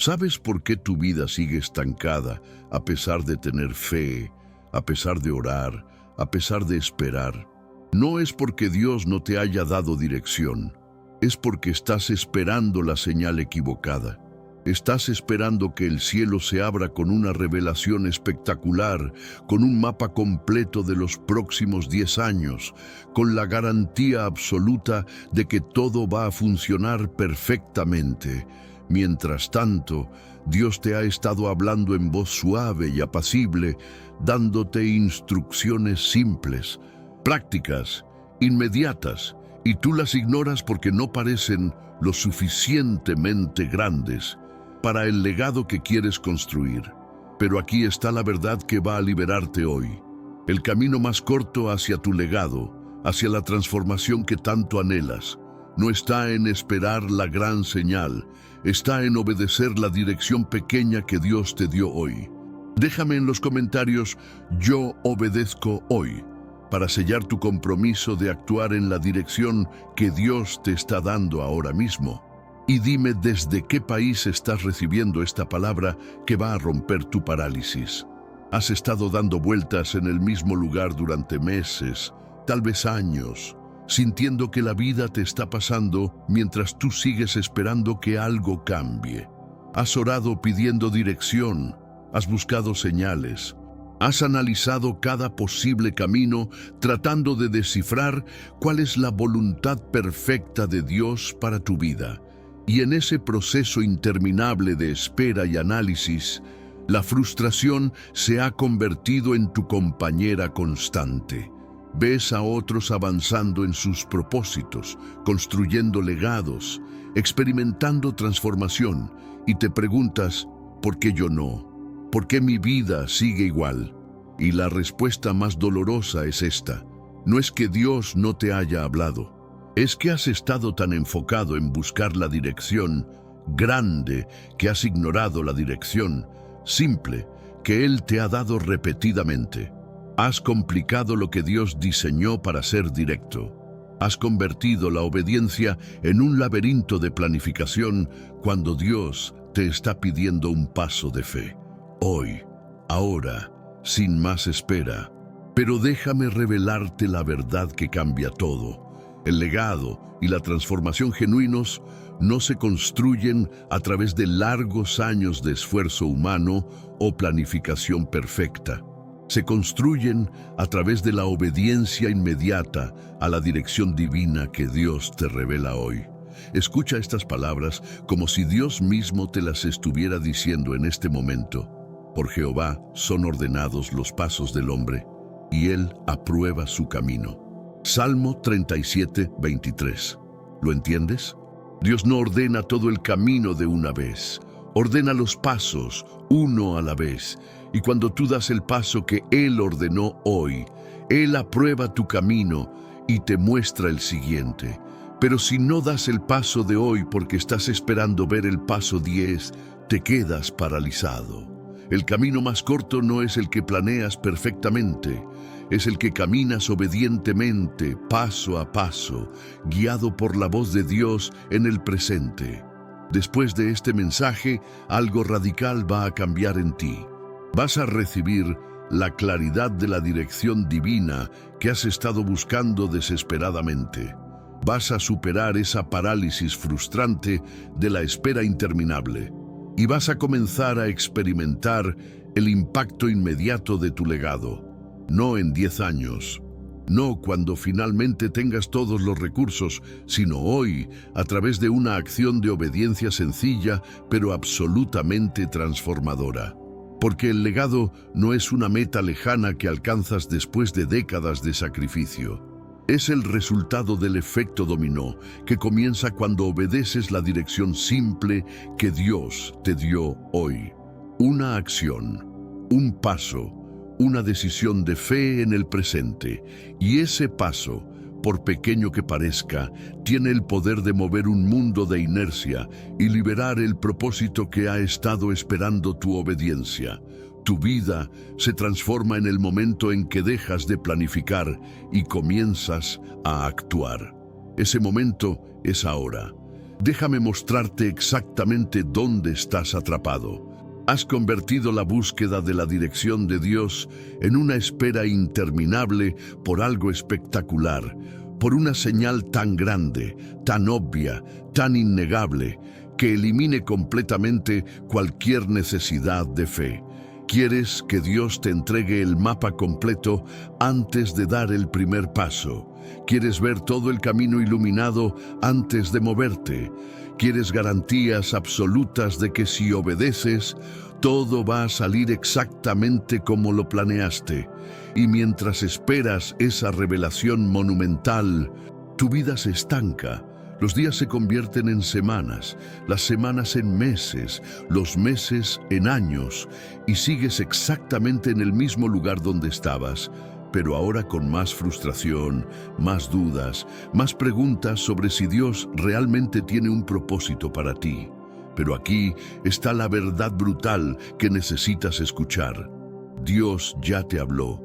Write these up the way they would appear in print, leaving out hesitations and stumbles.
¿Sabes por qué tu vida sigue estancada a pesar de tener fe, a pesar de orar, a pesar de esperar? No es porque Dios no te haya dado dirección, es porque estás esperando la señal equivocada. Estás esperando que el cielo se abra con una revelación espectacular, con un mapa completo de los próximos 10 años, con la garantía absoluta de que todo va a funcionar perfectamente. Mientras tanto, Dios te ha estado hablando en voz suave y apacible, dándote instrucciones simples, prácticas, inmediatas, y tú las ignoras porque no parecen lo suficientemente grandes para el legado que quieres construir. Pero aquí está la verdad que va a liberarte hoy. El camino más corto hacia tu legado, hacia la transformación que tanto anhelas, no está en esperar la gran señal, está en obedecer la dirección pequeña que Dios te dio hoy. Déjame en los comentarios "Yo obedezco hoy", para sellar tu compromiso de actuar en la dirección que Dios te está dando ahora mismo. Y dime desde qué país estás recibiendo esta palabra que va a romper tu parálisis. Has estado dando vueltas en el mismo lugar durante meses, tal vez años, sintiendo que la vida te está pasando mientras tú sigues esperando que algo cambie. Has orado pidiendo dirección, has buscado señales, has analizado cada posible camino tratando de descifrar cuál es la voluntad perfecta de Dios para tu vida. Y en ese proceso interminable de espera y análisis, la frustración se ha convertido en tu compañera constante. Ves a otros avanzando en sus propósitos, construyendo legados, experimentando transformación, y te preguntas, ¿por qué yo no? ¿Por qué mi vida sigue igual? Y la respuesta más dolorosa es esta: no es que Dios no te haya hablado, es que has estado tan enfocado en buscar la dirección grande que has ignorado la dirección simple que Él te ha dado repetidamente. Has complicado lo que Dios diseñó para ser directo. Has convertido la obediencia en un laberinto de planificación cuando Dios te está pidiendo un paso de fe. Hoy, ahora, sin más espera. Pero déjame revelarte la verdad que cambia todo. El legado y la transformación genuinos no se construyen a través de largos años de esfuerzo humano o planificación perfecta. Se construyen a través de la obediencia inmediata a la dirección divina que Dios te revela hoy. Escucha estas palabras como si Dios mismo te las estuviera diciendo en este momento. Por Jehová son ordenados los pasos del hombre, y Él aprueba su camino. Salmo 37, 23. ¿Lo entiendes? Dios no ordena todo el camino de una vez. Ordena los pasos, uno a la vez. Y cuando tú das el paso que Él ordenó hoy, Él aprueba tu camino y te muestra el siguiente. Pero si no das el paso de hoy porque estás esperando ver el paso 10, te quedas paralizado. El camino más corto no es el que planeas perfectamente, es el que caminas obedientemente, paso a paso, guiado por la voz de Dios en el presente. Después de este mensaje, algo radical va a cambiar en ti. Vas a recibir la claridad de la dirección divina que has estado buscando desesperadamente. Vas a superar esa parálisis frustrante de la espera interminable. Y vas a comenzar a experimentar el impacto inmediato de tu legado. No en 10 años, no cuando finalmente tengas todos los recursos, sino hoy, a través de una acción de obediencia sencilla, pero absolutamente transformadora. Porque el legado no es una meta lejana que alcanzas después de décadas de sacrificio. Es el resultado del efecto dominó que comienza cuando obedeces la dirección simple que Dios te dio hoy. Una acción, un paso, una decisión de fe en el presente. Y ese paso, por pequeño que parezca, tiene el poder de mover un mundo de inercia y liberar el propósito que ha estado esperando tu obediencia. Tu vida se transforma en el momento en que dejas de planificar y comienzas a actuar. Ese momento es ahora. Déjame mostrarte exactamente dónde estás atrapado. Has convertido la búsqueda de la dirección de Dios en una espera interminable por algo espectacular, por una señal tan grande, tan obvia, tan innegable, que elimine completamente cualquier necesidad de fe. Quieres que Dios te entregue el mapa completo antes de dar el primer paso. Quieres ver todo el camino iluminado antes de moverte. Quieres garantías absolutas de que si obedeces, todo va a salir exactamente como lo planeaste. Y mientras esperas esa revelación monumental, tu vida se estanca. Los días se convierten en semanas, las semanas en meses, los meses en años, y sigues exactamente en el mismo lugar donde estabas, pero ahora con más frustración, más dudas, más preguntas sobre si Dios realmente tiene un propósito para ti. Pero aquí está la verdad brutal que necesitas escuchar. Dios ya te habló,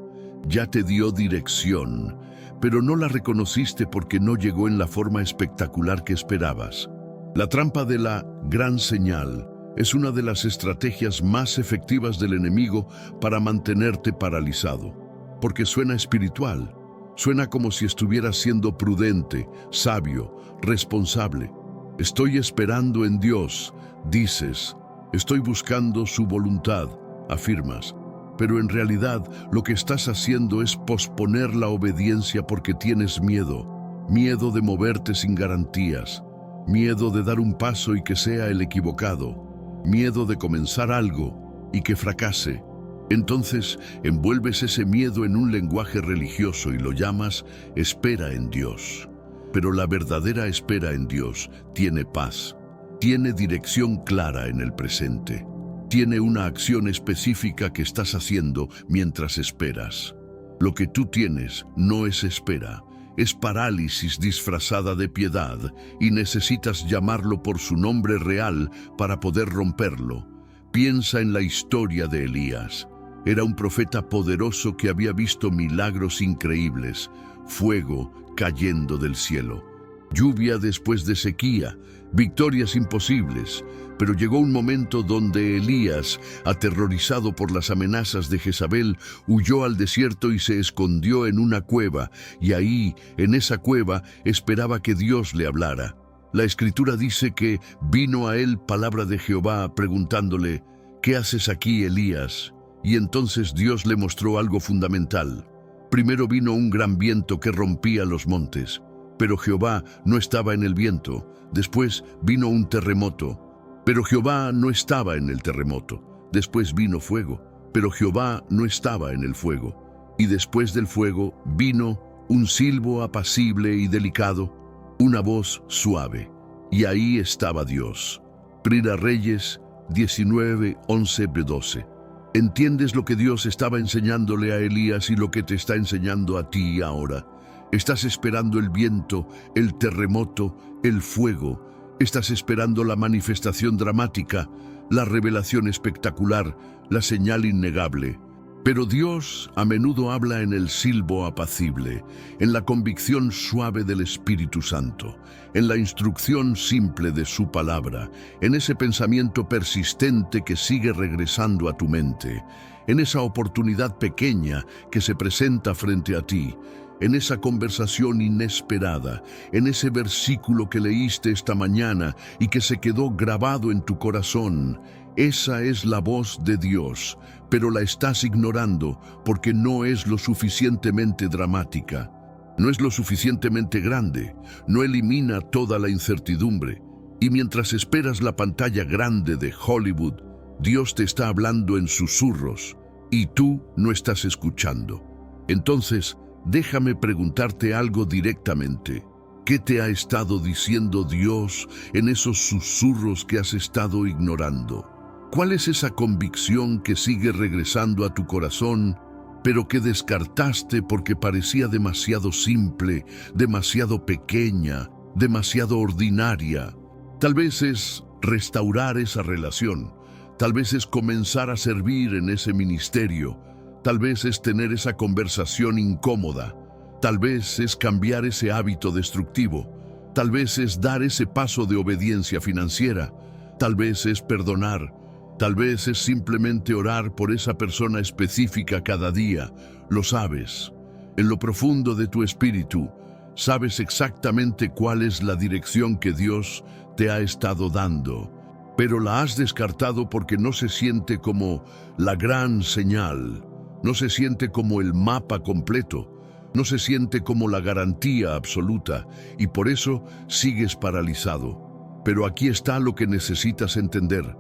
ya te dio dirección, pero no la reconociste porque no llegó en la forma espectacular que esperabas. La trampa de la gran señal es una de las estrategias más efectivas del enemigo para mantenerte paralizado, porque suena espiritual, suena como si estuvieras siendo prudente, sabio, responsable. Estoy esperando en Dios, dices. Estoy buscando su voluntad, afirmas. Pero en realidad lo que estás haciendo es posponer la obediencia porque tienes miedo. Miedo de moverte sin garantías. Miedo de dar un paso y que sea el equivocado. Miedo de comenzar algo y que fracase. Entonces envuelves ese miedo en un lenguaje religioso y lo llamas espera en Dios. Pero la verdadera espera en Dios tiene paz, tiene dirección clara en el presente, tiene una acción específica que estás haciendo mientras esperas. Lo que tú tienes no es espera, es parálisis disfrazada de piedad y necesitas llamarlo por su nombre real para poder romperlo. Piensa en la historia de Elías. Era un profeta poderoso que había visto milagros increíbles, fuego cayendo del cielo, lluvia después de sequía, victorias imposibles. Pero llegó un momento donde Elías, aterrorizado por las amenazas de Jezabel, huyó al desierto y se escondió en una cueva, y ahí, en esa cueva, esperaba que Dios le hablara. La Escritura dice que vino a él palabra de Jehová preguntándole, ¿qué haces aquí, Elías? Y entonces Dios le mostró algo fundamental. Primero vino un gran viento que rompía los montes, pero Jehová no estaba en el viento. Después vino un terremoto, pero Jehová no estaba en el terremoto. Después vino fuego, pero Jehová no estaba en el fuego. Y después del fuego vino un silbo apacible y delicado, una voz suave. Y ahí estaba Dios. Primera Reyes 19, 11-12. ¿Entiendes lo que Dios estaba enseñándole a Elías y lo que te está enseñando a ti ahora? Estás esperando el viento, el terremoto, el fuego. Estás esperando la manifestación dramática, la revelación espectacular, la señal innegable. Pero Dios a menudo habla en el silbo apacible, en la convicción suave del Espíritu Santo, en la instrucción simple de su palabra, en ese pensamiento persistente que sigue regresando a tu mente, en esa oportunidad pequeña que se presenta frente a ti, en esa conversación inesperada, en ese versículo que leíste esta mañana y que se quedó grabado en tu corazón. Esa es la voz de Dios, pero la estás ignorando porque no es lo suficientemente dramática, no es lo suficientemente grande, no elimina toda la incertidumbre. Y mientras esperas la pantalla grande de Hollywood, Dios te está hablando en susurros y tú no estás escuchando. Entonces, déjame preguntarte algo directamente. ¿Qué te ha estado diciendo Dios en esos susurros que has estado ignorando? ¿Cuál es esa convicción que sigue regresando a tu corazón, pero que descartaste porque parecía demasiado simple, demasiado pequeña, demasiado ordinaria? Tal vez es restaurar esa relación, tal vez es comenzar a servir en ese ministerio, tal vez es tener esa conversación incómoda, tal vez es cambiar ese hábito destructivo. Tal vez es dar ese paso de obediencia financiera. Tal vez es perdonar. Tal vez es simplemente orar por esa persona específica cada día. Lo sabes. En lo profundo de tu espíritu, sabes exactamente cuál es la dirección que Dios te ha estado dando, pero la has descartado porque no se siente como la gran señal, no se siente como el mapa completo, no se siente como la garantía absoluta, y por eso sigues paralizado. Pero aquí está lo que necesitas entender.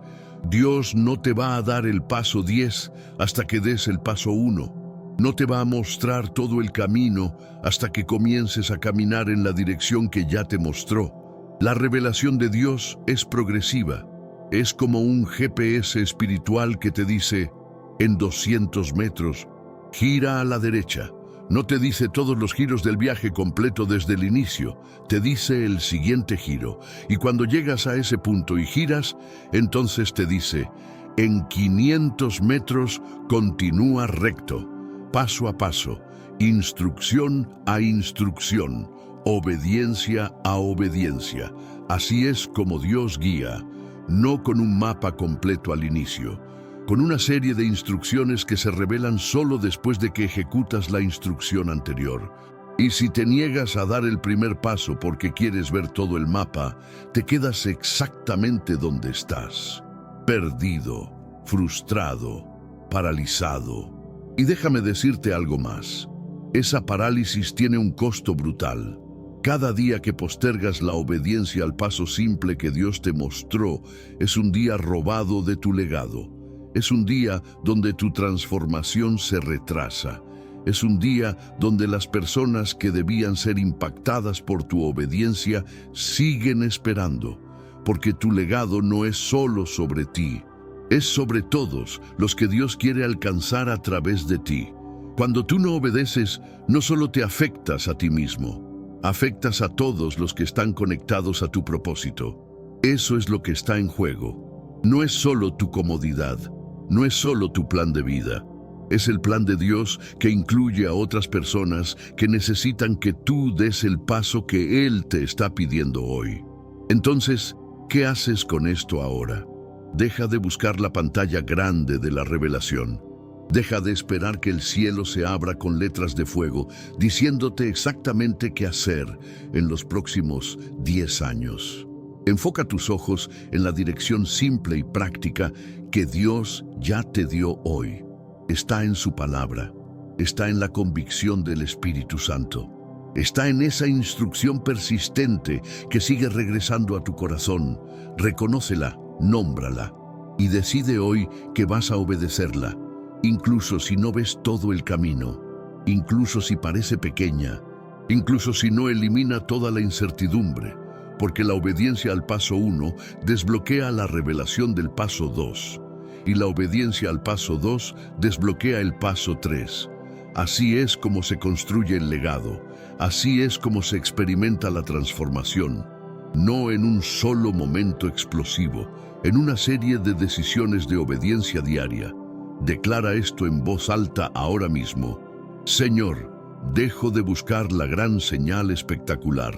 Dios no te va a dar el paso 10 hasta que des el paso 1. No te va a mostrar todo el camino hasta que comiences a caminar en la dirección que ya te mostró. La revelación de Dios es progresiva. Es como un GPS espiritual que te dice, en 200 metros, gira a la derecha. No te dice todos los giros del viaje completo desde el inicio, te dice el siguiente giro. Y cuando llegas a ese punto y giras, entonces te dice, en 500 metros continúa recto, paso a paso, instrucción a instrucción, obediencia a obediencia. Así es como Dios guía, no con un mapa completo al inicio, con una serie de instrucciones que se revelan solo después de que ejecutas la instrucción anterior. Y si te niegas a dar el primer paso porque quieres ver todo el mapa, te quedas exactamente donde estás, perdido, frustrado, paralizado. Y déjame decirte algo más. Esa parálisis tiene un costo brutal. Cada día que postergas la obediencia al paso simple que Dios te mostró es un día robado de tu legado. Es un día donde tu transformación se retrasa. Es un día donde las personas que debían ser impactadas por tu obediencia siguen esperando, porque tu legado no es solo sobre ti, es sobre todos los que Dios quiere alcanzar a través de ti. Cuando tú no obedeces, no solo te afectas a ti mismo, afectas a todos los que están conectados a tu propósito. Eso es lo que está en juego. No es solo tu comodidad. No es solo tu plan de vida, es el plan de Dios que incluye a otras personas que necesitan que tú des el paso que Él te está pidiendo hoy. Entonces, ¿qué haces con esto ahora? Deja de buscar la pantalla grande de la revelación. Deja de esperar que el cielo se abra con letras de fuego, diciéndote exactamente qué hacer en los próximos 10 años. Enfoca tus ojos en la dirección simple y práctica que Dios ya te dio hoy. Está en su palabra, está en la convicción del Espíritu Santo, está en esa instrucción persistente que sigue regresando a tu corazón. Reconócela, nómbrala y decide hoy que vas a obedecerla, incluso si no ves todo el camino, incluso si parece pequeña, incluso si no elimina toda la incertidumbre. Porque la obediencia al paso 1 desbloquea la revelación del paso 2, y la obediencia al paso 2 desbloquea el paso 3. Así es como se construye el legado, así es como se experimenta la transformación, no en un solo momento explosivo, en una serie de decisiones de obediencia diaria. Declara esto en voz alta ahora mismo. Señor, dejo de buscar la gran señal espectacular.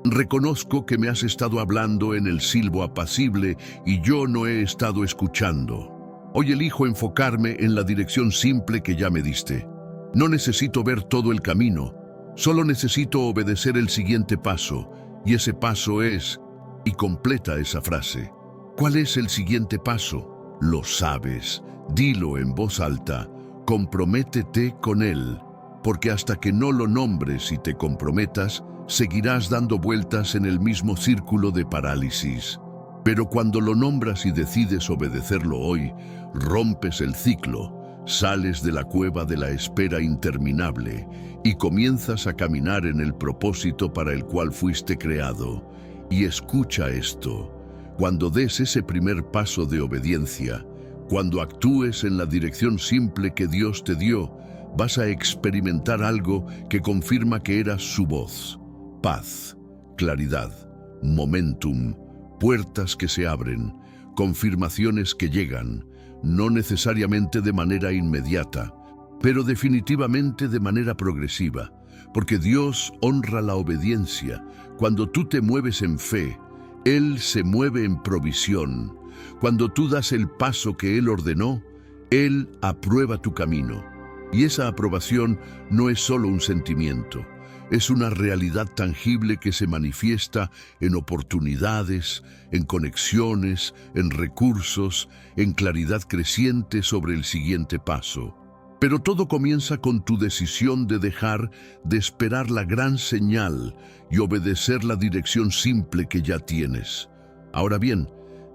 Reconozco que me has estado hablando en el silbo apacible y yo no he estado escuchando. Hoy elijo enfocarme en la dirección simple que ya me diste. No necesito ver todo el camino, solo necesito obedecer el siguiente paso, y ese paso es, y completa esa frase. ¿Cuál es el siguiente paso? Lo sabes, dilo en voz alta, comprométete con él, porque hasta que no lo nombres y te comprometas, seguirás dando vueltas en el mismo círculo de parálisis. Pero cuando lo nombras y decides obedecerlo hoy, rompes el ciclo, sales de la cueva de la espera interminable y comienzas a caminar en el propósito para el cual fuiste creado. Y escucha esto, cuando des ese primer paso de obediencia, cuando actúes en la dirección simple que Dios te dio, vas a experimentar algo que confirma que eras su voz. Paz, claridad, momentum, puertas que se abren, confirmaciones que llegan, no necesariamente de manera inmediata, pero definitivamente de manera progresiva, porque Dios honra la obediencia. Cuando tú te mueves en fe, Él se mueve en provisión. Cuando tú das el paso que Él ordenó, Él aprueba tu camino. Y esa aprobación no es solo un sentimiento, es una realidad tangible que se manifiesta en oportunidades, en conexiones, en recursos, en claridad creciente sobre el siguiente paso. Pero todo comienza con tu decisión de dejar de esperar la gran señal y obedecer la dirección simple que ya tienes. Ahora bien,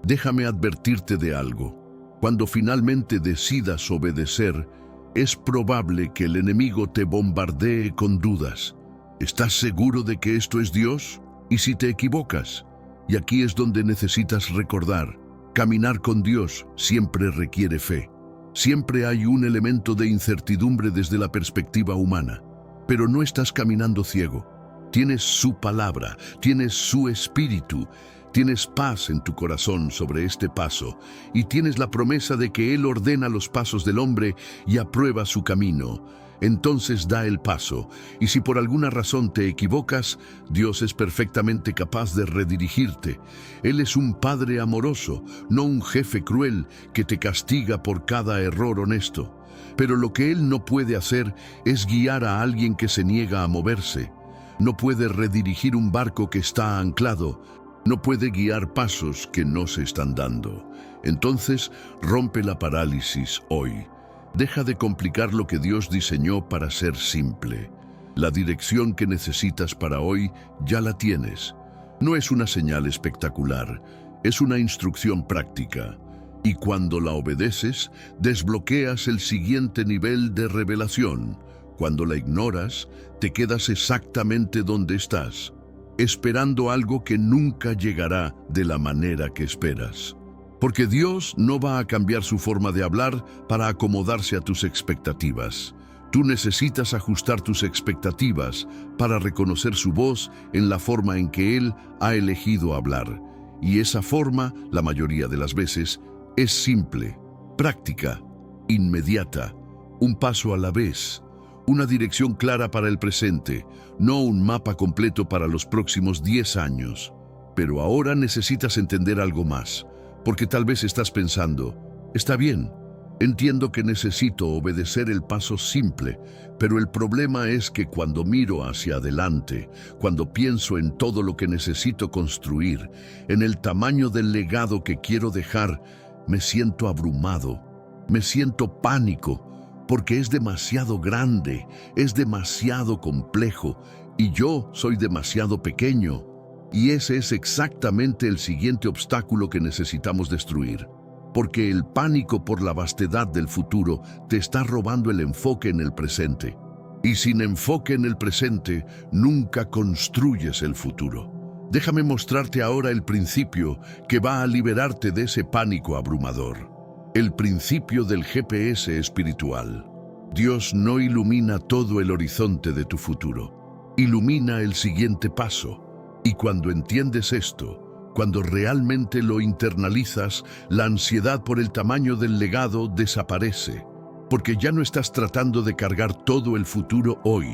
déjame advertirte de algo. Cuando finalmente decidas obedecer, es probable que el enemigo te bombardee con dudas. ¿Estás seguro de que esto es Dios? ¿Y si te equivocas? Y aquí es donde necesitas recordar, caminar con Dios siempre requiere fe. Siempre hay un elemento de incertidumbre desde la perspectiva humana, pero no estás caminando ciego. Tienes su palabra, tienes su espíritu, tienes paz en tu corazón sobre este paso y tienes la promesa de que Él ordena los pasos del hombre y aprueba su camino. Entonces da el paso, y si por alguna razón te equivocas, Dios es perfectamente capaz de redirigirte. Él es un Padre amoroso, no un jefe cruel que te castiga por cada error honesto. Pero lo que Él no puede hacer es guiar a alguien que se niega a moverse. No puede redirigir un barco que está anclado. No puede guiar pasos que no se están dando. Entonces, rompe la parálisis hoy. Deja de complicar lo que Dios diseñó para ser simple. La dirección que necesitas para hoy ya la tienes. No es una señal espectacular, es una instrucción práctica. Y cuando la obedeces, desbloqueas el siguiente nivel de revelación. Cuando la ignoras, te quedas exactamente donde estás, esperando algo que nunca llegará de la manera que esperas. Porque Dios no va a cambiar su forma de hablar para acomodarse a tus expectativas. Tú necesitas ajustar tus expectativas para reconocer su voz en la forma en que Él ha elegido hablar. Y esa forma, la mayoría de las veces, es simple, práctica, inmediata, un paso a la vez, una dirección clara para el presente, no un mapa completo para los próximos 10 años. Pero ahora necesitas entender algo más. Porque tal vez estás pensando, está bien, entiendo que necesito obedecer el paso simple, pero el problema es que cuando miro hacia adelante, cuando pienso en todo lo que necesito construir, en el tamaño del legado que quiero dejar, me siento abrumado, me siento pánico, porque es demasiado grande, es demasiado complejo, y yo soy demasiado pequeño. Y ese es exactamente el siguiente obstáculo que necesitamos destruir. Porque el pánico por la vastedad del futuro te está robando el enfoque en el presente. Y sin enfoque en el presente, nunca construyes el futuro. Déjame mostrarte ahora el principio que va a liberarte de ese pánico abrumador. El principio del GPS espiritual. Dios no ilumina todo el horizonte de tu futuro. Ilumina el siguiente paso. Y cuando entiendes esto, cuando realmente lo internalizas, la ansiedad por el tamaño del legado desaparece, porque ya no estás tratando de cargar todo el futuro hoy.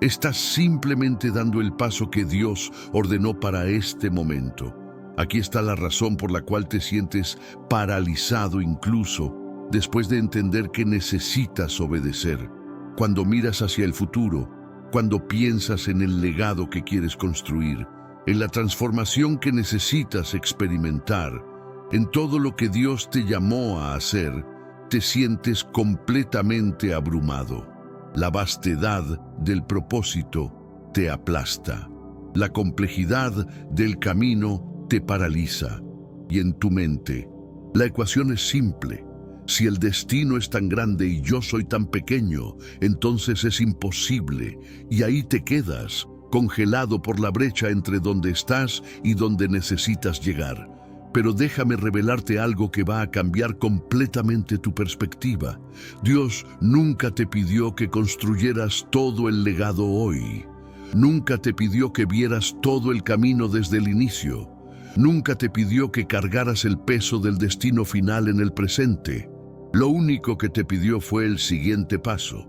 Estás simplemente dando el paso que Dios ordenó para este momento. Aquí está la razón por la cual te sientes paralizado incluso después de entender que necesitas obedecer. Cuando miras hacia el futuro, cuando piensas en el legado que quieres construir, en la transformación que necesitas experimentar, en todo lo que Dios te llamó a hacer, te sientes completamente abrumado. La vastedad del propósito te aplasta. La complejidad del camino te paraliza. Y en tu mente, la ecuación es simple. Si el destino es tan grande y yo soy tan pequeño, entonces es imposible. Y ahí te quedas, congelado por la brecha entre donde estás y donde necesitas llegar. Pero déjame revelarte algo que va a cambiar completamente tu perspectiva. Dios nunca te pidió que construyeras todo el legado hoy. Nunca te pidió que vieras todo el camino desde el inicio. Nunca te pidió que cargaras el peso del destino final en el presente. Lo único que te pidió fue el siguiente paso,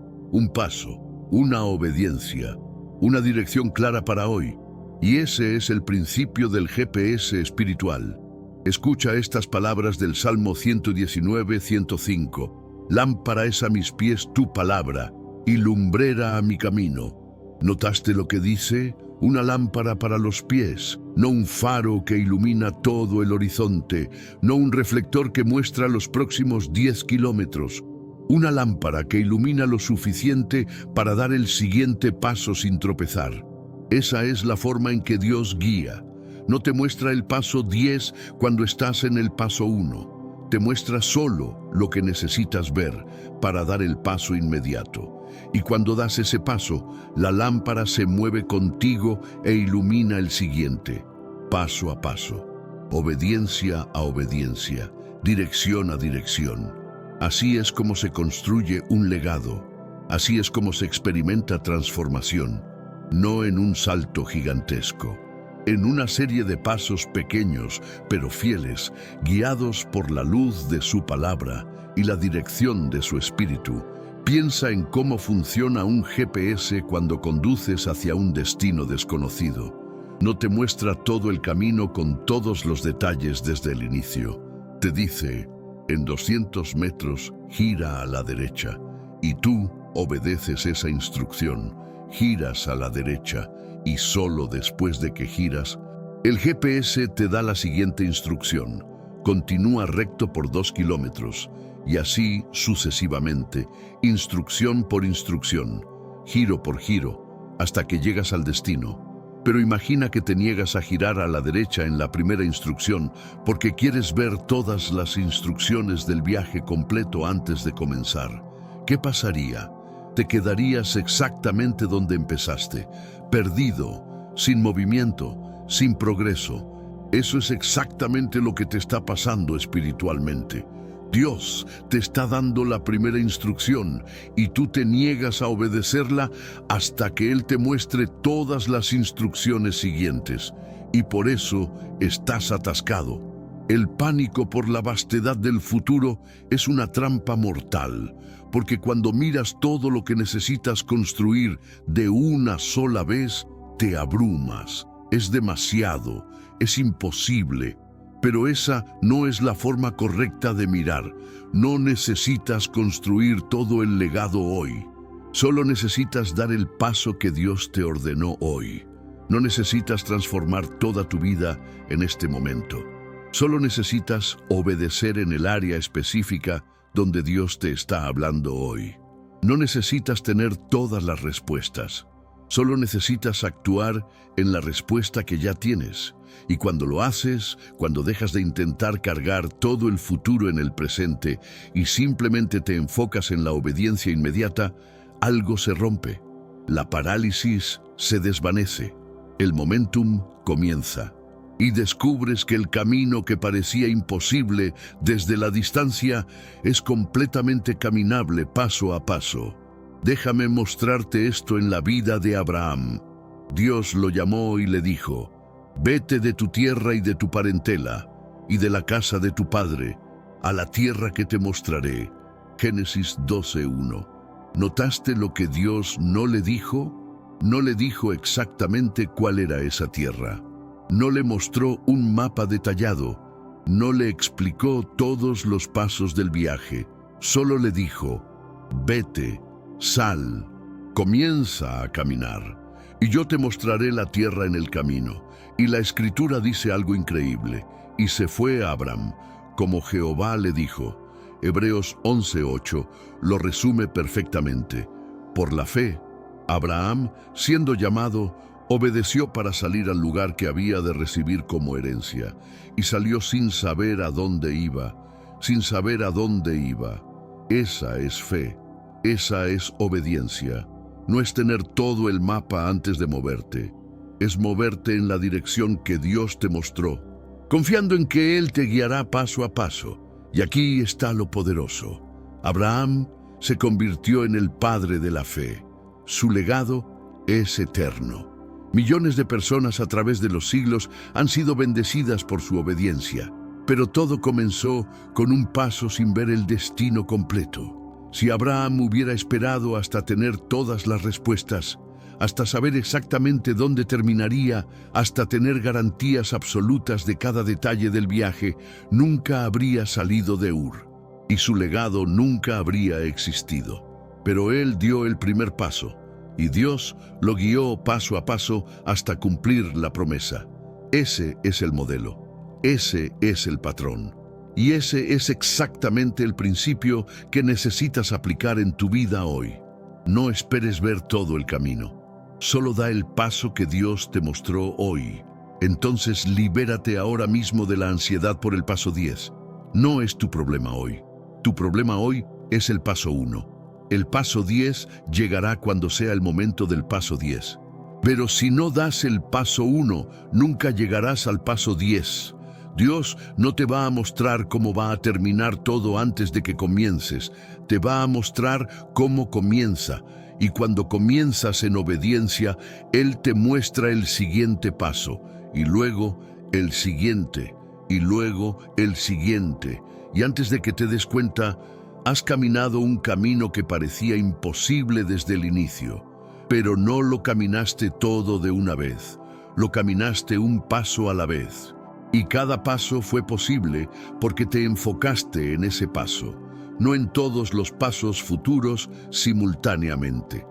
una obediencia. una dirección clara para hoy. Y ese es el principio del GPS espiritual. Escucha estas palabras del Salmo 119:105. Lámpara es a mis pies tu palabra, y lumbrera a mi camino. ¿Notaste lo que dice? Una lámpara para los pies, no un faro que ilumina todo el horizonte, no un reflector que muestra los próximos 10 kilómetros. Una lámpara que ilumina lo suficiente para dar el siguiente paso sin tropezar. Esa es la forma en que Dios guía. No te muestra el paso 10 cuando estás en el paso 1. Te muestra solo lo que necesitas ver para dar el paso inmediato. Y cuando das ese paso, la lámpara se mueve contigo e ilumina el siguiente, paso a paso, obediencia a obediencia, dirección a dirección. Así es como se construye un legado. Así es como se experimenta transformación, no en un salto gigantesco, en una serie de pasos pequeños pero fieles, guiados por la luz de su palabra y la dirección de su espíritu. Piensa en cómo funciona un GPS cuando conduces hacia un destino desconocido. No te muestra todo el camino con todos los detalles desde el inicio. Te dice, en 200 metros, gira a la derecha. Y tú obedeces esa instrucción. Giras a la derecha y solo después de que giras, el GPS te da la siguiente instrucción. Continúa recto por 2 kilómetros. Y así sucesivamente, instrucción por instrucción, giro por giro, hasta que llegas al destino. Pero imagina que te niegas a girar a la derecha en la primera instrucción porque quieres ver todas las instrucciones del viaje completo antes de comenzar. ¿Qué pasaría? Te quedarías exactamente donde empezaste, perdido, sin movimiento, sin progreso. Eso es exactamente lo que te está pasando espiritualmente. Dios te está dando la primera instrucción y tú te niegas a obedecerla hasta que Él te muestre todas las instrucciones siguientes. Y por eso estás atascado. El pánico por la vastedad del futuro es una trampa mortal, porque cuando miras todo lo que necesitas construir de una sola vez, te abrumas. Es demasiado, es imposible. Pero esa no es la forma correcta de mirar. No necesitas construir todo el legado hoy. Solo necesitas dar el paso que Dios te ordenó hoy. No necesitas transformar toda tu vida en este momento. Solo necesitas obedecer en el área específica donde Dios te está hablando hoy. No necesitas tener todas las respuestas. Solo necesitas actuar en la respuesta que ya tienes. Y cuando lo haces, cuando dejas de intentar cargar todo el futuro en el presente y simplemente te enfocas en la obediencia inmediata, algo se rompe. La parálisis se desvanece. El momentum comienza. Y descubres que el camino que parecía imposible desde la distancia es completamente caminable paso a paso. Déjame mostrarte esto en la vida de Abraham. Dios lo llamó y le dijo, «Vete de tu tierra y de tu parentela, y de la casa de tu padre, a la tierra que te mostraré». Génesis 12:1. ¿Notaste lo que Dios no le dijo? No le dijo exactamente cuál era esa tierra. No le mostró un mapa detallado. No le explicó todos los pasos del viaje. Solo le dijo, «Vete, sal, comienza a caminar, y yo te mostraré la tierra en el camino». Y la Escritura dice algo increíble. Y se fue a Abram, como Jehová le dijo. Hebreos 11:8 lo resume perfectamente. Por la fe, Abraham, siendo llamado, obedeció para salir al lugar que había de recibir como herencia. Y salió sin saber a dónde iba. Sin saber a dónde iba. Esa es fe. Esa es obediencia. No es tener todo el mapa antes de moverte. Es moverte en la dirección que Dios te mostró, confiando en que Él te guiará paso a paso. Y aquí está lo poderoso. Abraham se convirtió en el padre de la fe. Su legado es eterno. Millones de personas a través de los siglos han sido bendecidas por su obediencia, pero todo comenzó con un paso sin ver el destino completo. Si Abraham hubiera esperado hasta tener todas las respuestas, hasta saber exactamente dónde terminaría, hasta tener garantías absolutas de cada detalle del viaje, nunca habría salido de Ur, y su legado nunca habría existido. Pero él dio el primer paso, y Dios lo guió paso a paso hasta cumplir la promesa. Ese es el modelo, ese es el patrón, y ese es exactamente el principio que necesitas aplicar en tu vida hoy. No esperes ver todo el camino. Solo da el paso que Dios te mostró hoy. Entonces libérate ahora mismo de la ansiedad por el paso 10. No es tu problema hoy. Tu problema hoy es el paso 1. El paso 10 llegará cuando sea el momento del paso 10. Pero si no das el paso 1, nunca llegarás al paso 10. Dios no te va a mostrar cómo va a terminar todo antes de que comiences. Te va a mostrar cómo comienza. Y cuando comienzas en obediencia, Él te muestra el siguiente paso, y luego el siguiente, y luego el siguiente. Y antes de que te des cuenta, has caminado un camino que parecía imposible desde el inicio. Pero no lo caminaste todo de una vez. Lo caminaste un paso a la vez. Y cada paso fue posible porque te enfocaste en ese paso, no en todos los pasos futuros simultáneamente.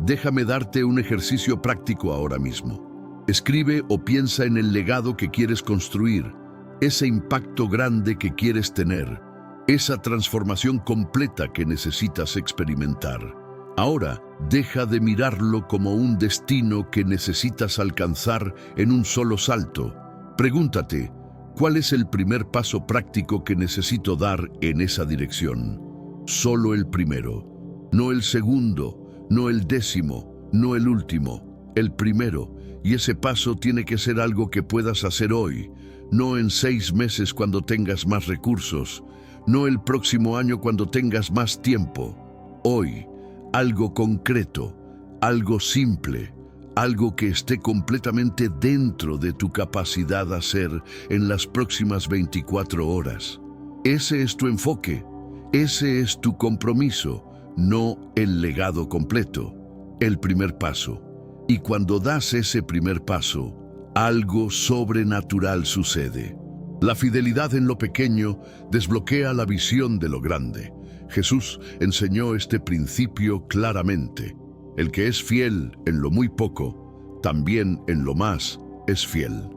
Déjame darte un ejercicio práctico ahora mismo. Escribe o piensa en el legado que quieres construir, ese impacto grande que quieres tener, esa transformación completa que necesitas experimentar. Ahora, deja de mirarlo como un destino que necesitas alcanzar en un solo salto. Pregúntate, ¿cuál es el primer paso práctico que necesito dar en esa dirección? Solo el primero, no el segundo, no el décimo, no el último, el primero. Y ese paso tiene que ser algo que puedas hacer hoy, no en 6 meses cuando tengas más recursos, no el próximo año cuando tengas más tiempo. Hoy, algo concreto, algo simple, algo que esté completamente dentro de tu capacidad de hacer en las próximas 24 horas. Ese es tu enfoque, ese es tu compromiso, no el legado completo, el primer paso. Y cuando das ese primer paso, algo sobrenatural sucede. La fidelidad en lo pequeño desbloquea la visión de lo grande. Jesús enseñó este principio claramente. El que es fiel en lo muy poco, también en lo más es fiel.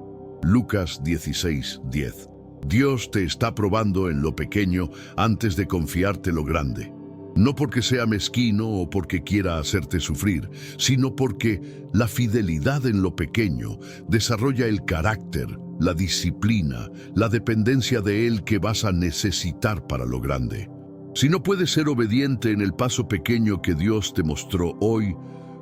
Lucas 16:10. Dios te está probando en lo pequeño antes de confiarte lo grande. No porque sea mezquino o porque quiera hacerte sufrir, sino porque la fidelidad en lo pequeño desarrolla el carácter, la disciplina, la dependencia de Él que vas a necesitar para lo grande. Si no puedes ser obediente en el paso pequeño que Dios te mostró hoy,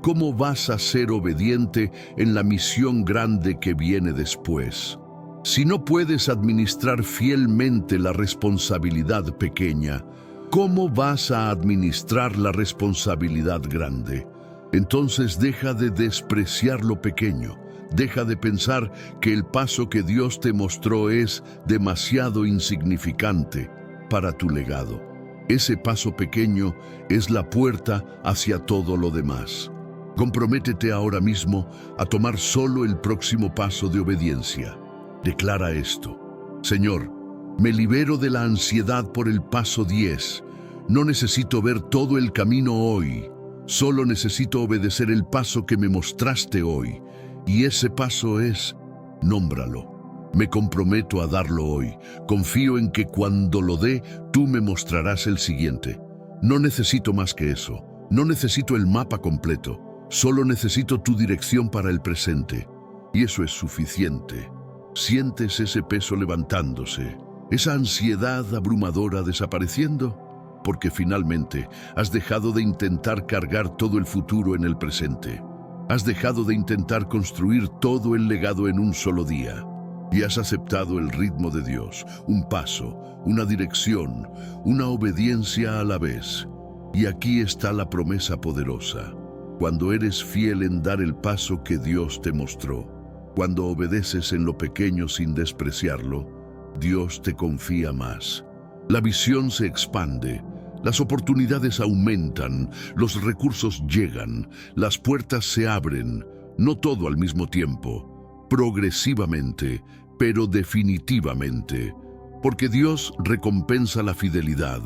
¿cómo vas a ser obediente en la misión grande que viene después? Si no puedes administrar fielmente la responsabilidad pequeña, ¿cómo vas a administrar la responsabilidad grande? Entonces deja de despreciar lo pequeño. Deja de pensar que el paso que Dios te mostró es demasiado insignificante para tu legado. Ese paso pequeño es la puerta hacia todo lo demás. Comprométete ahora mismo a tomar solo el próximo paso de obediencia. Declara esto: Señor, me libero de la ansiedad por el paso 10. No necesito ver todo el camino hoy. Solo necesito obedecer el paso que me mostraste hoy. Y ese paso es, nómbralo. Me comprometo a darlo hoy. Confío en que cuando lo dé, tú me mostrarás el siguiente. No necesito más que eso. No necesito el mapa completo. Solo necesito tu dirección para el presente. Y eso es suficiente. ¿Sientes ese peso levantándose? ¿Esa ansiedad abrumadora desapareciendo? Porque finalmente has dejado de intentar cargar todo el futuro en el presente. Has dejado de intentar construir todo el legado en un solo día. Y has aceptado el ritmo de Dios, un paso, una dirección, una obediencia a la vez. Y aquí está la promesa poderosa. Cuando eres fiel en dar el paso que Dios te mostró, cuando obedeces en lo pequeño sin despreciarlo, Dios te confía más. La visión se expande, Las oportunidades aumentan, los recursos llegan, las puertas se abren, no todo al mismo tiempo, progresivamente, pero definitivamente, porque Dios recompensa la fidelidad,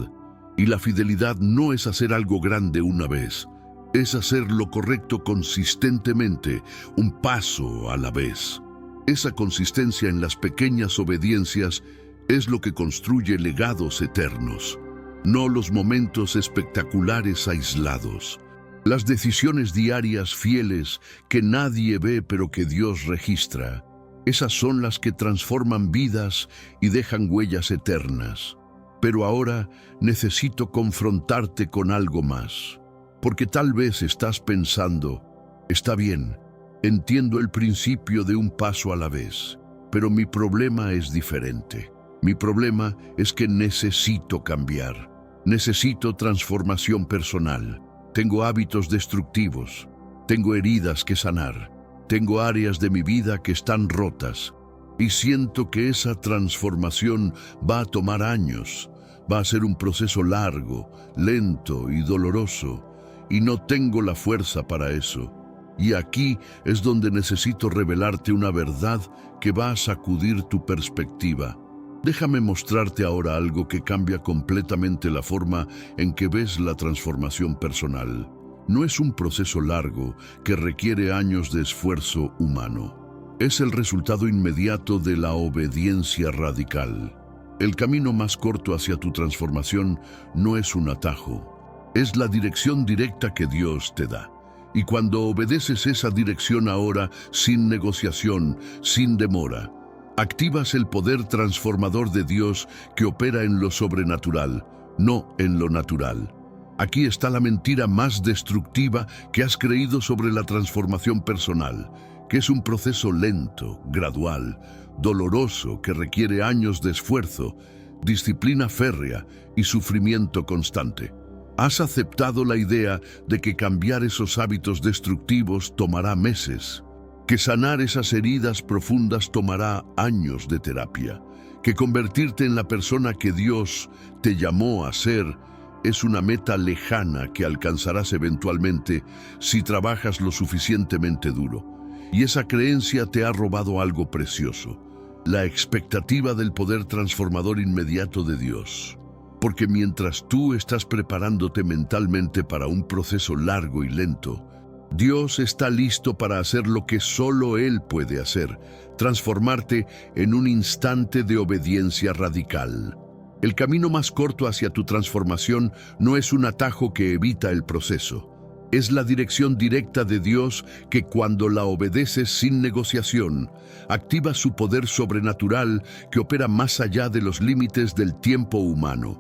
y la fidelidad no es hacer algo grande una vez, es hacer lo correcto consistentemente, un paso a la vez. Esa consistencia en las pequeñas obediencias es lo que construye legados eternos, no los momentos espectaculares aislados. Las decisiones diarias fieles que nadie ve pero que Dios registra, esas son las que transforman vidas y dejan huellas eternas. Pero ahora necesito confrontarte con algo más, porque tal vez estás pensando, está bien, entiendo el principio de un paso a la vez, pero mi problema es diferente. Mi problema es que necesito cambiar. Necesito transformación personal. Tengo hábitos destructivos. Tengo heridas que sanar. Tengo áreas de mi vida que están rotas. Y siento que esa transformación va a tomar años. Va a ser un proceso largo, lento y doloroso. Y no tengo la fuerza para eso. Y aquí es donde necesito revelarte una verdad que va a sacudir tu perspectiva. Déjame mostrarte ahora algo que cambia completamente la forma en que ves la transformación personal. No es un proceso largo que requiere años de esfuerzo humano. Es el resultado inmediato de la obediencia radical. El camino más corto hacia tu transformación no es un atajo, es la dirección directa que Dios te da. Y cuando obedeces esa dirección ahora, sin negociación, sin demora, activas el poder transformador de Dios que opera en lo sobrenatural, no en lo natural. Aquí está la mentira más destructiva que has creído sobre la transformación personal, que es un proceso lento, gradual, doloroso, que requiere años de esfuerzo, disciplina férrea y sufrimiento constante. Has aceptado la idea de que cambiar esos hábitos destructivos tomará meses, que sanar esas heridas profundas tomará años de terapia, que convertirte en la persona que Dios te llamó a ser es una meta lejana que alcanzarás eventualmente si trabajas lo suficientemente duro. Y esa creencia te ha robado algo precioso, la expectativa del poder transformador inmediato de Dios. Porque mientras tú estás preparándote mentalmente para un proceso largo y lento, Dios está listo para hacer lo que solo Él puede hacer, transformarte en un instante de obediencia radical. El camino más corto hacia tu transformación no es un atajo que evita el proceso. Es la dirección directa de Dios que cuando la obedeces sin negociación, activa su poder sobrenatural que opera más allá de los límites del tiempo humano.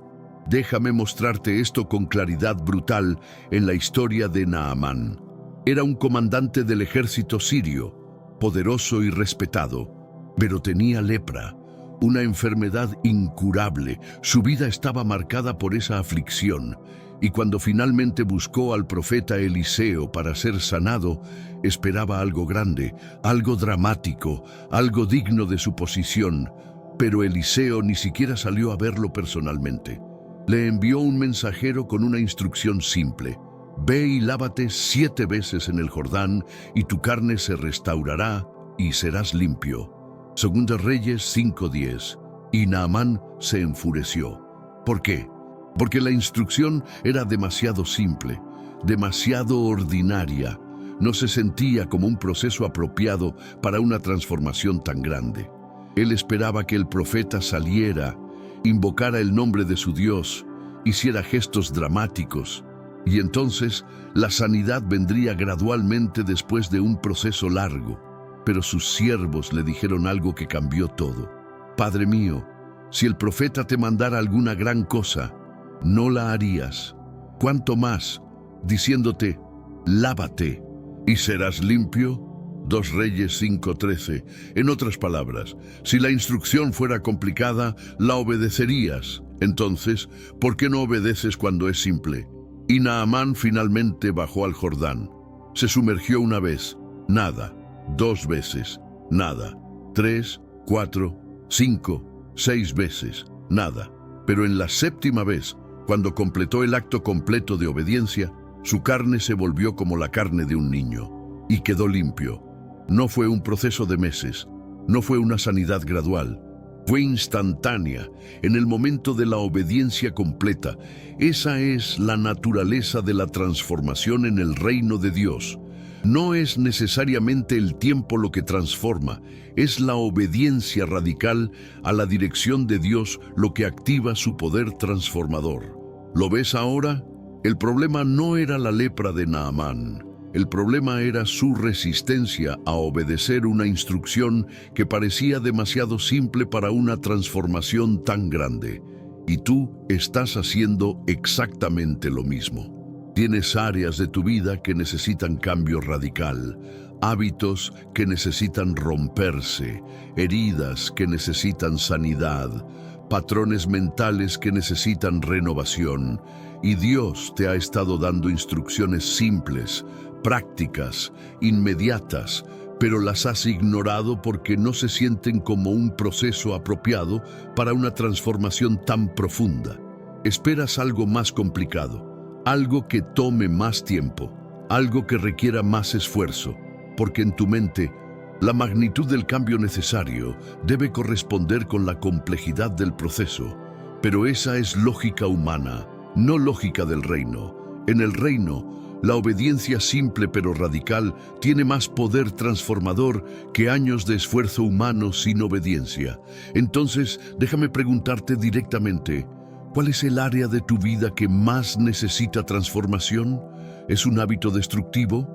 Déjame mostrarte esto con claridad brutal en la historia de Naamán. Era un comandante del ejército sirio, poderoso y respetado, pero tenía lepra, una enfermedad incurable. Su vida estaba marcada por esa aflicción, y cuando finalmente buscó al profeta Eliseo para ser sanado, esperaba algo grande, algo dramático, algo digno de su posición, pero Eliseo ni siquiera salió a verlo personalmente. Le envió un mensajero con una instrucción simple: ve y lávate 7 veces en el Jordán, y tu carne se restaurará y serás limpio. Segunda Reyes 5:10. Y Naamán se enfureció. ¿Por qué? Porque la instrucción era demasiado simple, demasiado ordinaria. No se sentía como un proceso apropiado para una transformación tan grande. Él esperaba que el profeta saliera, invocara el nombre de su Dios, hiciera gestos dramáticos, y entonces la sanidad vendría gradualmente después de un proceso largo. Pero sus siervos le dijeron algo que cambió todo. Padre mío, si el profeta te mandara alguna gran cosa, no la harías. ¿Cuánto más, diciéndote, lávate y serás limpio? 2 Reyes 5:13. En otras palabras, si la instrucción fuera complicada, la obedecerías. Entonces, ¿por qué no obedeces cuando es simple? Y Naamán finalmente bajó al Jordán. Se sumergió una vez, nada. 2 veces, nada. 3, 4, 5, 6 veces, nada. Pero en la 7ª vez, Cuando completó el acto completo de obediencia, su carne se volvió como la carne de un niño y quedó limpio. No fue un proceso de meses, no fue una sanidad gradual, fue instantánea, en el momento de la obediencia completa. Esa es la naturaleza de la transformación en el reino de Dios. No es necesariamente el tiempo lo que transforma, es la obediencia radical a la dirección de Dios lo que activa su poder transformador. ¿Lo ves ahora? El problema no era la lepra de Naamán. El problema era su resistencia a obedecer una instrucción que parecía demasiado simple para una transformación tan grande. Y tú estás haciendo exactamente lo mismo. Tienes áreas de tu vida que necesitan cambio radical, hábitos que necesitan romperse, heridas que necesitan sanidad, patrones mentales que necesitan renovación. Y Dios te ha estado dando instrucciones simples, prácticas, inmediatas, pero las has ignorado porque no se sienten como un proceso apropiado para una transformación tan profunda. Esperas algo más complicado, algo que tome más tiempo, algo que requiera más esfuerzo, porque en tu mente la magnitud del cambio necesario debe corresponder con la complejidad del proceso. Pero esa es lógica humana, no lógica del reino. En el reino, la obediencia simple pero radical tiene más poder transformador que años de esfuerzo humano sin obediencia. Entonces, déjame preguntarte directamente, ¿cuál es el área de tu vida que más necesita transformación? ¿Es un hábito destructivo?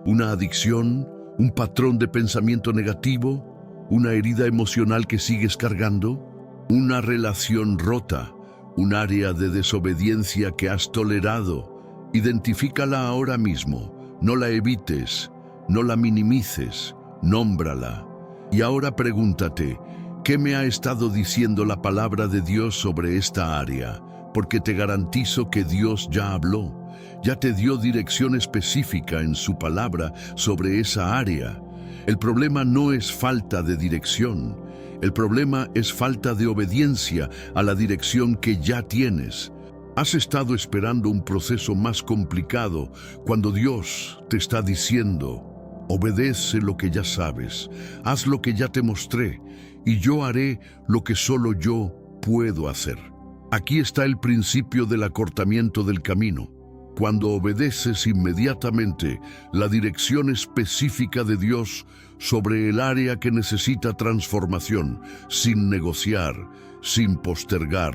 ¿Una adicción? ¿Un patrón de pensamiento negativo? ¿Una herida emocional que sigues cargando? ¿Una relación rota? ¿Un área de desobediencia que has tolerado? Identifícala ahora mismo, no la evites, no la minimices, nómbrala. Y ahora pregúntate, ¿qué me ha estado diciendo la palabra de Dios sobre esta área? Porque te garantizo que Dios ya habló, ya te dio dirección específica en su palabra sobre esa área. El problema no es falta de dirección, el problema es falta de obediencia a la dirección que ya tienes. Has estado esperando un proceso más complicado cuando Dios te está diciendo, obedece lo que ya sabes, haz lo que ya te mostré, y yo haré lo que solo yo puedo hacer. Aquí está el principio del acortamiento del camino. Cuando obedeces inmediatamente la dirección específica de Dios sobre el área que necesita transformación, sin negociar, sin postergar,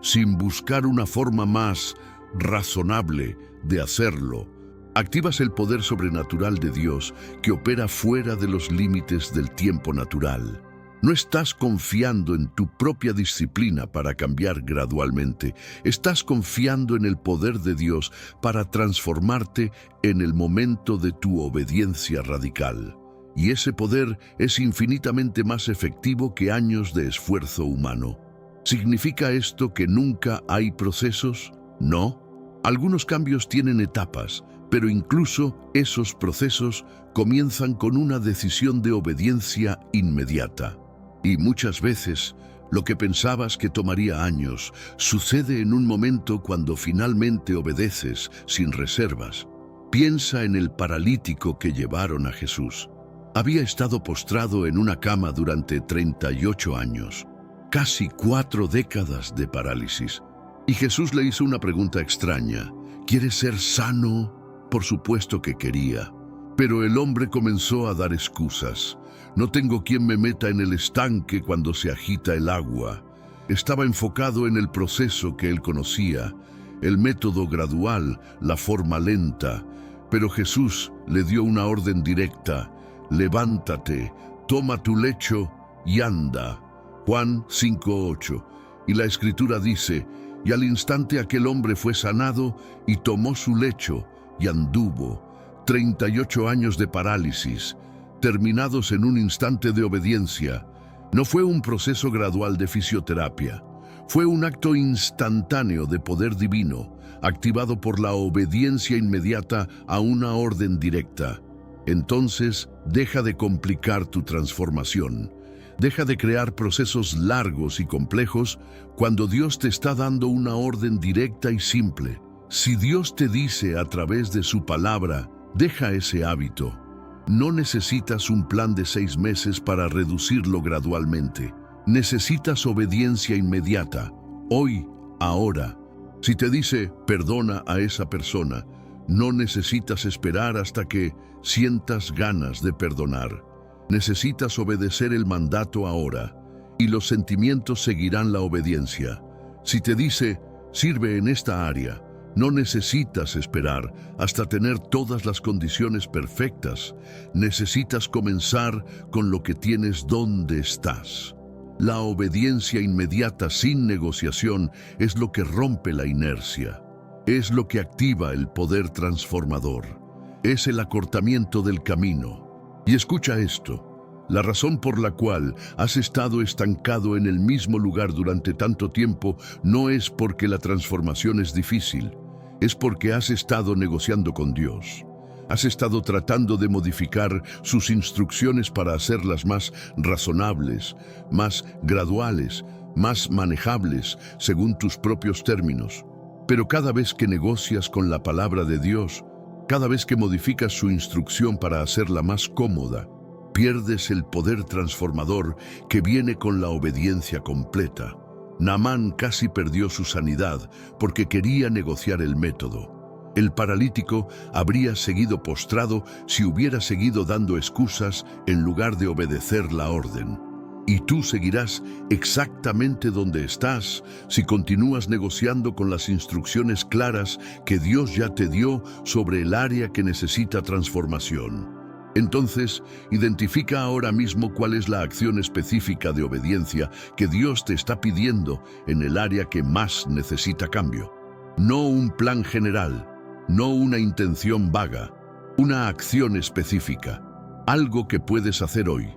sin buscar una forma más razonable de hacerlo, activas el poder sobrenatural de Dios que opera fuera de los límites del tiempo natural. No estás confiando en tu propia disciplina para cambiar gradualmente. Estás confiando en el poder de Dios para transformarte en el momento de tu obediencia radical. Y ese poder es infinitamente más efectivo que años de esfuerzo humano. ¿Significa esto que nunca hay procesos? No. Algunos cambios tienen etapas, pero incluso esos procesos comienzan con una decisión de obediencia inmediata. Y muchas veces, lo que pensabas que tomaría años, sucede en un momento cuando finalmente obedeces sin reservas. Piensa en el paralítico que llevaron a Jesús. Había estado postrado en una cama durante 38 años, casi 4 décadas de parálisis. Y Jesús le hizo una pregunta extraña. ¿Quieres ser sano? Por supuesto que quería. Pero el hombre comenzó a dar excusas. No tengo quien me meta en el estanque cuando se agita el agua. Estaba enfocado en el proceso que él conocía, el método gradual, la forma lenta. Pero Jesús le dio una orden directa. Levántate, toma tu lecho y anda. Juan 5:8. Y la Escritura dice, y al instante aquel hombre fue sanado y tomó su lecho y anduvo. 38 años de parálisis, terminados en un instante de obediencia. No fue un proceso gradual de fisioterapia. Fue un acto instantáneo de poder divino, activado por la obediencia inmediata a una orden directa. Entonces, deja de complicar tu transformación. Deja de crear procesos largos y complejos cuando Dios te está dando una orden directa y simple. Si Dios te dice a través de su palabra, deja ese hábito. No necesitas un plan de 6 meses para reducirlo gradualmente. Necesitas obediencia inmediata, hoy, ahora. Si te dice, perdona a esa persona, no necesitas esperar hasta que sientas ganas de perdonar. Necesitas obedecer el mandato ahora, y los sentimientos seguirán la obediencia. Si te dice, sirve en esta área, no necesitas esperar hasta tener todas las condiciones perfectas. Necesitas comenzar con lo que tienes donde estás. La obediencia inmediata sin negociación es lo que rompe la inercia. Es lo que activa el poder transformador. Es el acortamiento del camino. Y escucha esto. La razón por la cual has estado estancado en el mismo lugar durante tanto tiempo no es porque la transformación es difícil. Es porque has estado negociando con Dios. Has estado tratando de modificar sus instrucciones para hacerlas más razonables, más graduales, más manejables según tus propios términos. Pero cada vez que negocias con la palabra de Dios, cada vez que modificas su instrucción para hacerla más cómoda, pierdes el poder transformador que viene con la obediencia completa. Naamán casi perdió su sanidad porque quería negociar el método. El paralítico habría seguido postrado si hubiera seguido dando excusas en lugar de obedecer la orden. Y tú seguirás exactamente donde estás si continúas negociando con las instrucciones claras que Dios ya te dio sobre el área que necesita transformación. Entonces, identifica ahora mismo cuál es la acción específica de obediencia que Dios te está pidiendo en el área que más necesita cambio. No un plan general, no una intención vaga, una acción específica, algo que puedes hacer hoy.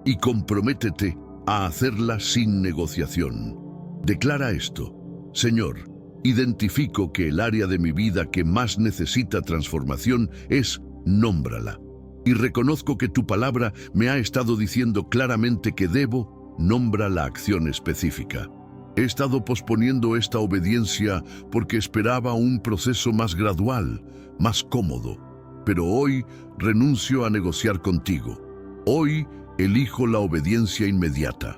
Y comprométete a hacerla sin negociación. Declara esto: Señor, identifico que el área de mi vida que más necesita transformación es, nómbrala. Y reconozco que tu palabra me ha estado diciendo claramente que debo, nombra la acción específica. He estado posponiendo esta obediencia porque esperaba un proceso más gradual, más cómodo. Pero hoy renuncio a negociar contigo. Hoy elijo la obediencia inmediata.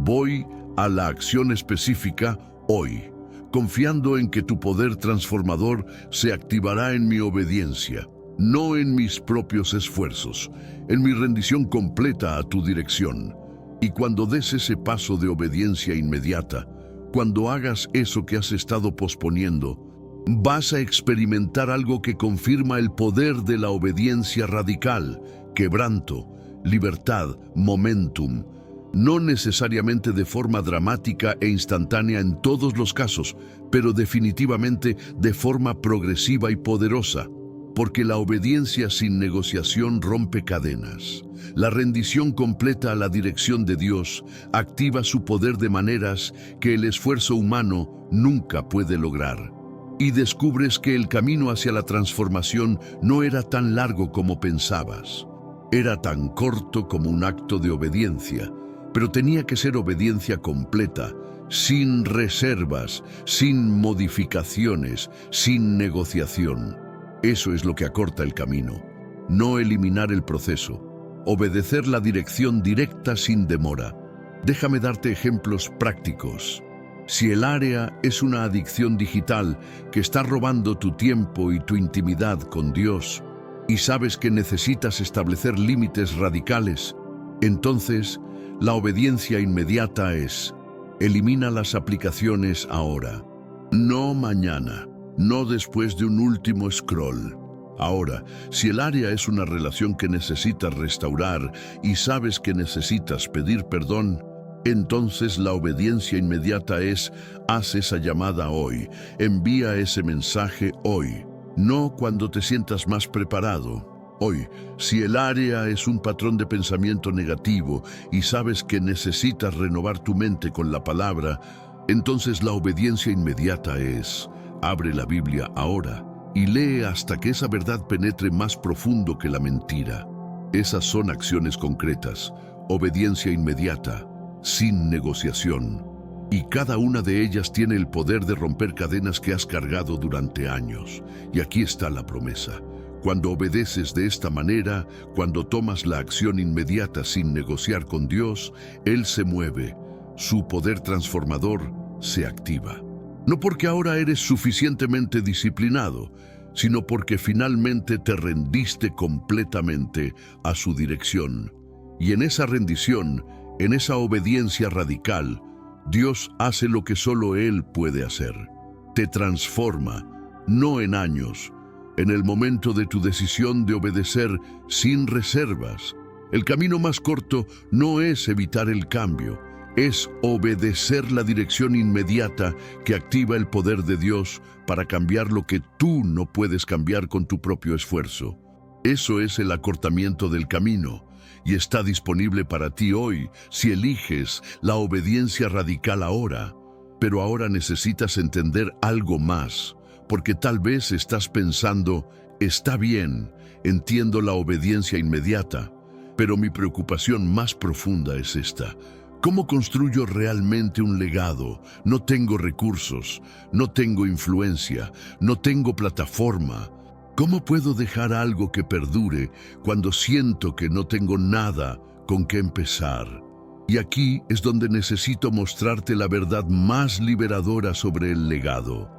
Voy a la acción específica hoy, confiando en que tu poder transformador se activará en mi obediencia, no en mis propios esfuerzos, en mi rendición completa a tu dirección. Y cuando des ese paso de obediencia inmediata, cuando hagas eso que has estado posponiendo, vas a experimentar algo que confirma el poder de la obediencia radical: quebranto, libertad, momentum. No necesariamente de forma dramática e instantánea en todos los casos, pero definitivamente de forma progresiva y poderosa. Porque la obediencia sin negociación rompe cadenas. La rendición completa a la dirección de Dios activa su poder de maneras que el esfuerzo humano nunca puede lograr. Y descubres que el camino hacia la transformación no era tan largo como pensabas. Era tan corto como un acto de obediencia, pero tenía que ser obediencia completa, sin reservas, sin modificaciones, sin negociación. Eso es lo que acorta el camino. No eliminar el proceso. Obedecer la dirección directa sin demora. Déjame darte ejemplos prácticos. Si el área es una adicción digital que está robando tu tiempo y tu intimidad con Dios, y sabes que necesitas establecer límites radicales, entonces la obediencia inmediata es: elimina las aplicaciones ahora. No mañana, no después de un último scroll. Ahora, si el área es una relación que necesitas restaurar y sabes que necesitas pedir perdón, entonces la obediencia inmediata es: haz esa llamada hoy, envía ese mensaje hoy, no cuando te sientas más preparado. Hoy, si el área es un patrón de pensamiento negativo y sabes que necesitas renovar tu mente con la palabra, entonces la obediencia inmediata es: abre la Biblia ahora y lee hasta que esa verdad penetre más profundo que la mentira. Esas son acciones concretas. obediencia inmediata, sin negociación. Y cada una de ellas tiene el poder de romper cadenas que has cargado durante años. Y aquí está la promesa. Cuando obedeces de esta manera, cuando tomas la acción inmediata sin negociar con Dios, Él se mueve. Su poder transformador se activa. No porque ahora eres suficientemente disciplinado, sino porque finalmente te rendiste completamente a su dirección. Y en esa rendición, en esa obediencia radical, Dios hace lo que solo Él puede hacer. Te transforma, no en años, en el momento de tu decisión de obedecer sin reservas. El camino más corto no es evitar el cambio, es obedecer la dirección inmediata que activa el poder de Dios para cambiar lo que tú no puedes cambiar con tu propio esfuerzo. Eso es el acortamiento del camino. Y está disponible para ti hoy si eliges la obediencia radical ahora. Pero ahora necesitas entender algo más, porque tal vez estás pensando, está bien, entiendo la obediencia inmediata, pero mi preocupación más profunda es esta. ¿Cómo construyo realmente un legado? No tengo recursos, no tengo influencia, no tengo plataforma. ¿Cómo puedo dejar algo que perdure cuando siento que no tengo nada con qué empezar? Y aquí es donde necesito mostrarte la verdad más liberadora sobre el legado.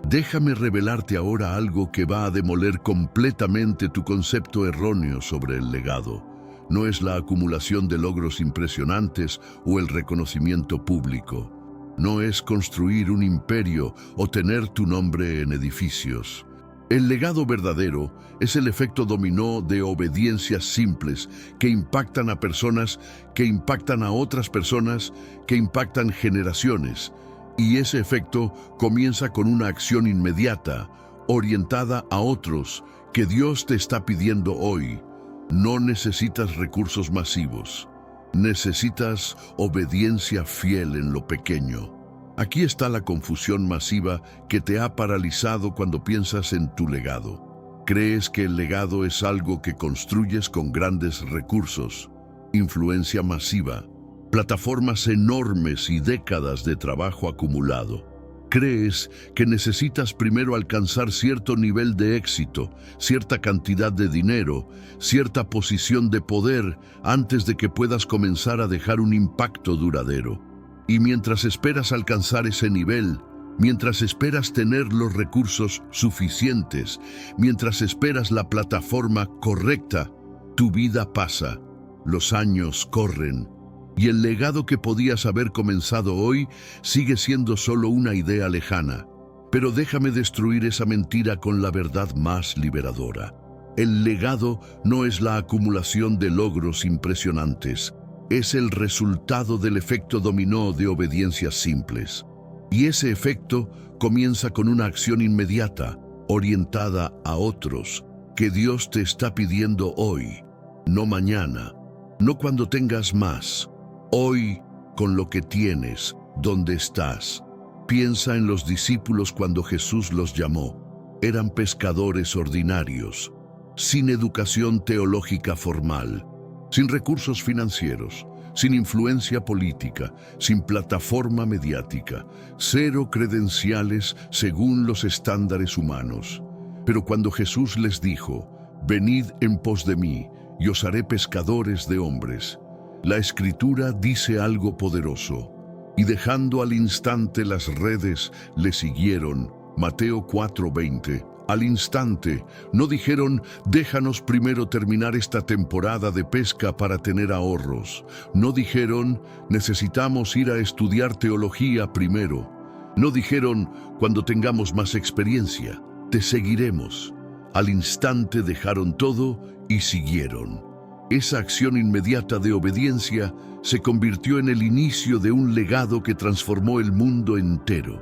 Déjame revelarte ahora algo que va a demoler completamente tu concepto erróneo sobre el legado. No es la acumulación de logros impresionantes o el reconocimiento público. No es construir un imperio o tener tu nombre en edificios. El legado verdadero es el efecto dominó de obediencias simples que impactan a personas, que impactan a otras personas, que impactan generaciones. Y ese efecto comienza con una acción inmediata, orientada a otros, que Dios te está pidiendo hoy. No necesitas recursos masivos. Necesitas obediencia fiel en lo pequeño. Aquí está la confusión masiva que te ha paralizado cuando piensas en tu legado. Crees que el legado es algo que construyes con grandes recursos, influencia masiva, plataformas enormes y décadas de trabajo acumulado. Crees que necesitas primero alcanzar cierto nivel de éxito, cierta cantidad de dinero, cierta posición de poder antes de que puedas comenzar a dejar un impacto duradero. Y mientras esperas alcanzar ese nivel, mientras esperas tener los recursos suficientes, mientras esperas la plataforma correcta, tu vida pasa, los años corren, y el legado que podías haber comenzado hoy sigue siendo solo una idea lejana. Pero déjame destruir esa mentira con la verdad más liberadora. El legado no es la acumulación de logros impresionantes. Es el resultado del efecto dominó de obediencias simples. Y ese efecto comienza con una acción inmediata, orientada a otros, que Dios te está pidiendo hoy, no mañana, no cuando tengas más. Hoy, con lo que tienes, donde estás. Piensa en los discípulos cuando Jesús los llamó. Eran pescadores ordinarios, sin educación teológica formal, sin recursos financieros, sin influencia política, sin plataforma mediática, cero credenciales según los estándares humanos. Pero cuando Jesús les dijo, «Venid en pos de mí, y os haré pescadores de hombres», la Escritura dice algo poderoso. Y dejando al instante las redes, le siguieron. Mateo 4:20. Al instante, no dijeron, déjanos primero terminar esta temporada de pesca para tener ahorros. No dijeron, necesitamos ir a estudiar teología primero. No dijeron, cuando tengamos más experiencia, te seguiremos. Al instante dejaron todo y siguieron. Esa acción inmediata de obediencia se convirtió en el inicio de un legado que transformó el mundo entero.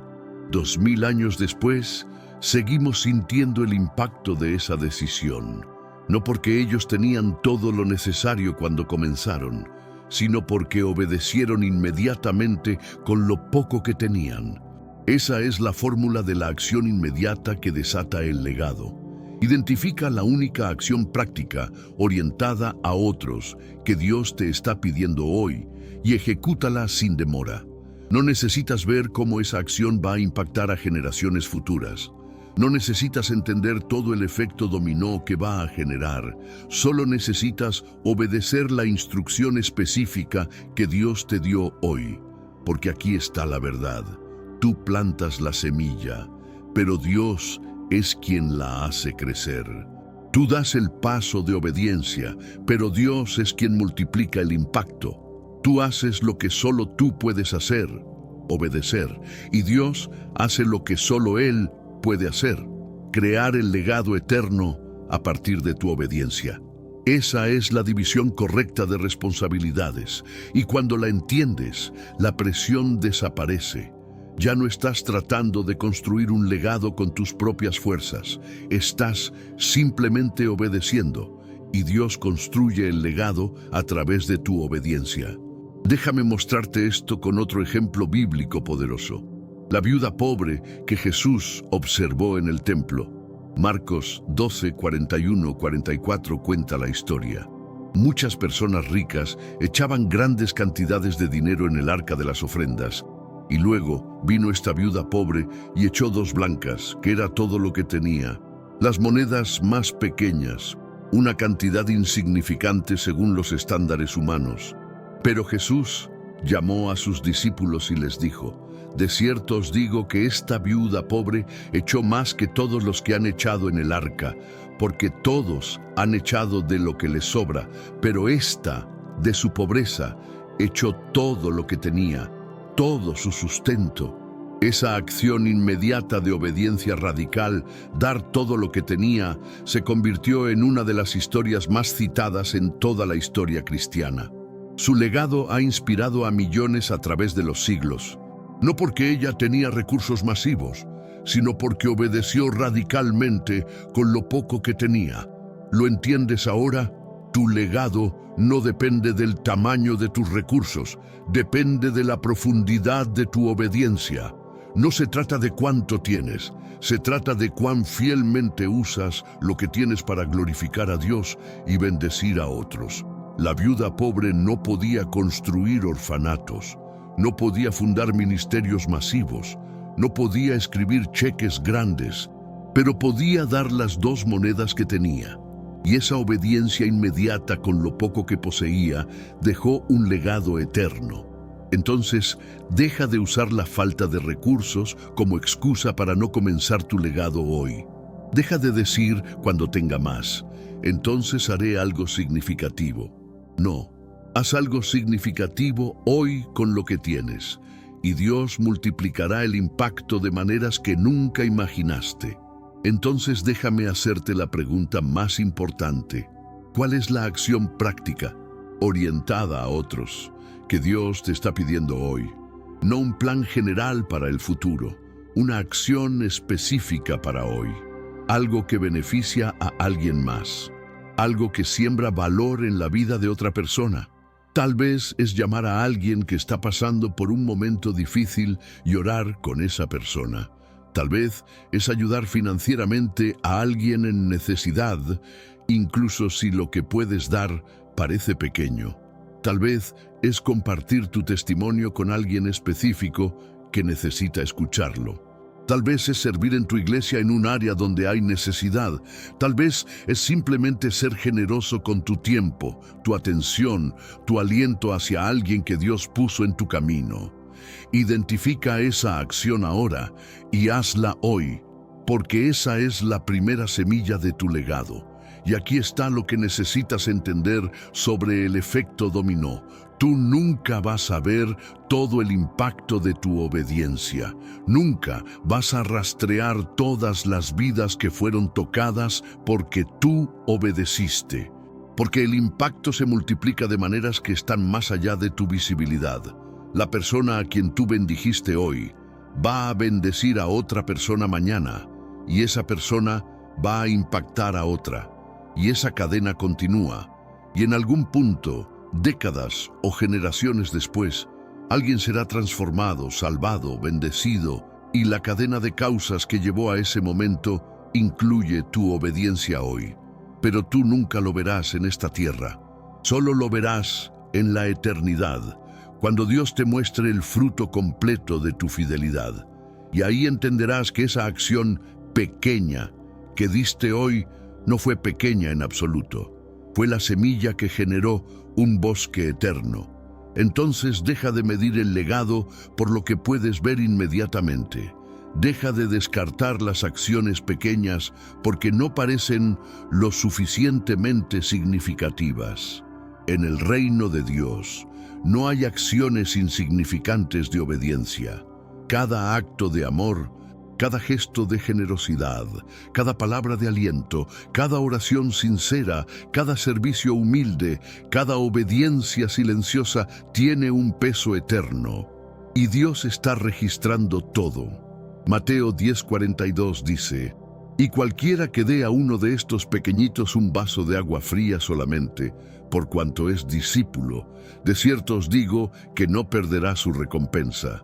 2000 años después, seguimos sintiendo el impacto de esa decisión, no porque ellos tenían todo lo necesario cuando comenzaron, sino porque obedecieron inmediatamente con lo poco que tenían. Esa es la fórmula de la acción inmediata que desata el legado. Identifica la única acción práctica orientada a otros que Dios te está pidiendo hoy y ejecútala sin demora. No necesitas ver cómo esa acción va a impactar a generaciones futuras. No necesitas entender todo el efecto dominó que va a generar. Solo necesitas obedecer la instrucción específica que Dios te dio hoy. Porque aquí está la verdad. Tú plantas la semilla, pero Dios es quien la hace crecer. Tú das el paso de obediencia, pero Dios es quien multiplica el impacto. Tú haces lo que solo tú puedes hacer, obedecer, y Dios hace lo que solo Él puede hacer, crear el legado eterno a partir de tu obediencia. Esa es la división correcta de responsabilidades, y cuando la entiendes, la presión desaparece. Ya no estás tratando de construir un legado con tus propias fuerzas, estás simplemente obedeciendo, y Dios construye el legado a través de tu obediencia. Déjame mostrarte esto con otro ejemplo bíblico poderoso. La viuda pobre que Jesús observó en el templo. Marcos 12, 41-44 cuenta la historia. Muchas personas ricas echaban grandes cantidades de dinero en el arca de las ofrendas, y luego vino esta viuda pobre y echó 2 blancas, que era todo lo que tenía. Las monedas más pequeñas, una cantidad insignificante según los estándares humanos. Pero Jesús llamó a sus discípulos y les dijo: de cierto os digo que esta viuda pobre echó más que todos los que han echado en el arca, porque todos han echado de lo que les sobra, pero ésta, de su pobreza, echó todo lo que tenía, todo su sustento. Esa acción inmediata de obediencia radical, dar todo lo que tenía, se convirtió en una de las historias más citadas en toda la historia cristiana. Su legado ha inspirado a millones a través de los siglos. No porque ella tenía recursos masivos, sino porque obedeció radicalmente con lo poco que tenía. ¿Lo entiendes ahora? Tu legado no depende del tamaño de tus recursos, depende de la profundidad de tu obediencia. No se trata de cuánto tienes, se trata de cuán fielmente usas lo que tienes para glorificar a Dios y bendecir a otros. La viuda pobre no podía construir orfanatos, no podía fundar ministerios masivos, no podía escribir cheques grandes, pero podía dar las 2 monedas que tenía. Y esa obediencia inmediata con lo poco que poseía dejó un legado eterno. Entonces, deja de usar la falta de recursos como excusa para no comenzar tu legado hoy. Deja de decir cuando tenga más, entonces haré algo significativo. No. Haz algo significativo hoy con lo que tienes, y Dios multiplicará el impacto de maneras que nunca imaginaste. Entonces déjame hacerte la pregunta más importante. ¿Cuál es la acción práctica, orientada a otros, que Dios te está pidiendo hoy? No un plan general para el futuro, una acción específica para hoy. Algo que beneficia a alguien más. Algo que siembra valor en la vida de otra persona. Tal vez es llamar a alguien que está pasando por un momento difícil y orar con esa persona. Tal vez es ayudar financieramente a alguien en necesidad, incluso si lo que puedes dar parece pequeño. Tal vez es compartir tu testimonio con alguien específico que necesita escucharlo. Tal vez es servir en tu iglesia en un área donde hay necesidad. Tal vez es simplemente ser generoso con tu tiempo, tu atención, tu aliento hacia alguien que Dios puso en tu camino. Identifica esa acción ahora y hazla hoy, porque esa es la primera semilla de tu legado. Y aquí está lo que necesitas entender sobre el efecto dominó. Tú nunca vas a ver todo el impacto de tu obediencia. Nunca vas a rastrear todas las vidas que fueron tocadas porque tú obedeciste. Porque el impacto se multiplica de maneras que están más allá de tu visibilidad. La persona a quien tú bendijiste hoy va a bendecir a otra persona mañana, y esa persona va a impactar a otra. Y esa cadena continúa, y en algún punto, décadas o generaciones después, alguien será transformado, salvado, bendecido, y la cadena de causas que llevó a ese momento incluye tu obediencia hoy, pero tú nunca lo verás en esta tierra. Solo lo verás en la eternidad, cuando Dios te muestre el fruto completo de tu fidelidad. Y ahí entenderás que esa acción pequeña que diste hoy no fue pequeña en absoluto. Fue la semilla que generó un bosque eterno. Entonces deja de medir el legado por lo que puedes ver inmediatamente. Deja de descartar las acciones pequeñas porque no parecen lo suficientemente significativas. En el reino de Dios no hay acciones insignificantes de obediencia. Cada acto de amor, cada gesto de generosidad, cada palabra de aliento, cada oración sincera, cada servicio humilde, cada obediencia silenciosa tiene un peso eterno. Y Dios está registrando todo. Mateo 10:42 dice: «Y cualquiera que dé a uno de estos pequeñitos un vaso de agua fría solamente, por cuanto es discípulo, de cierto os digo que no perderá su recompensa».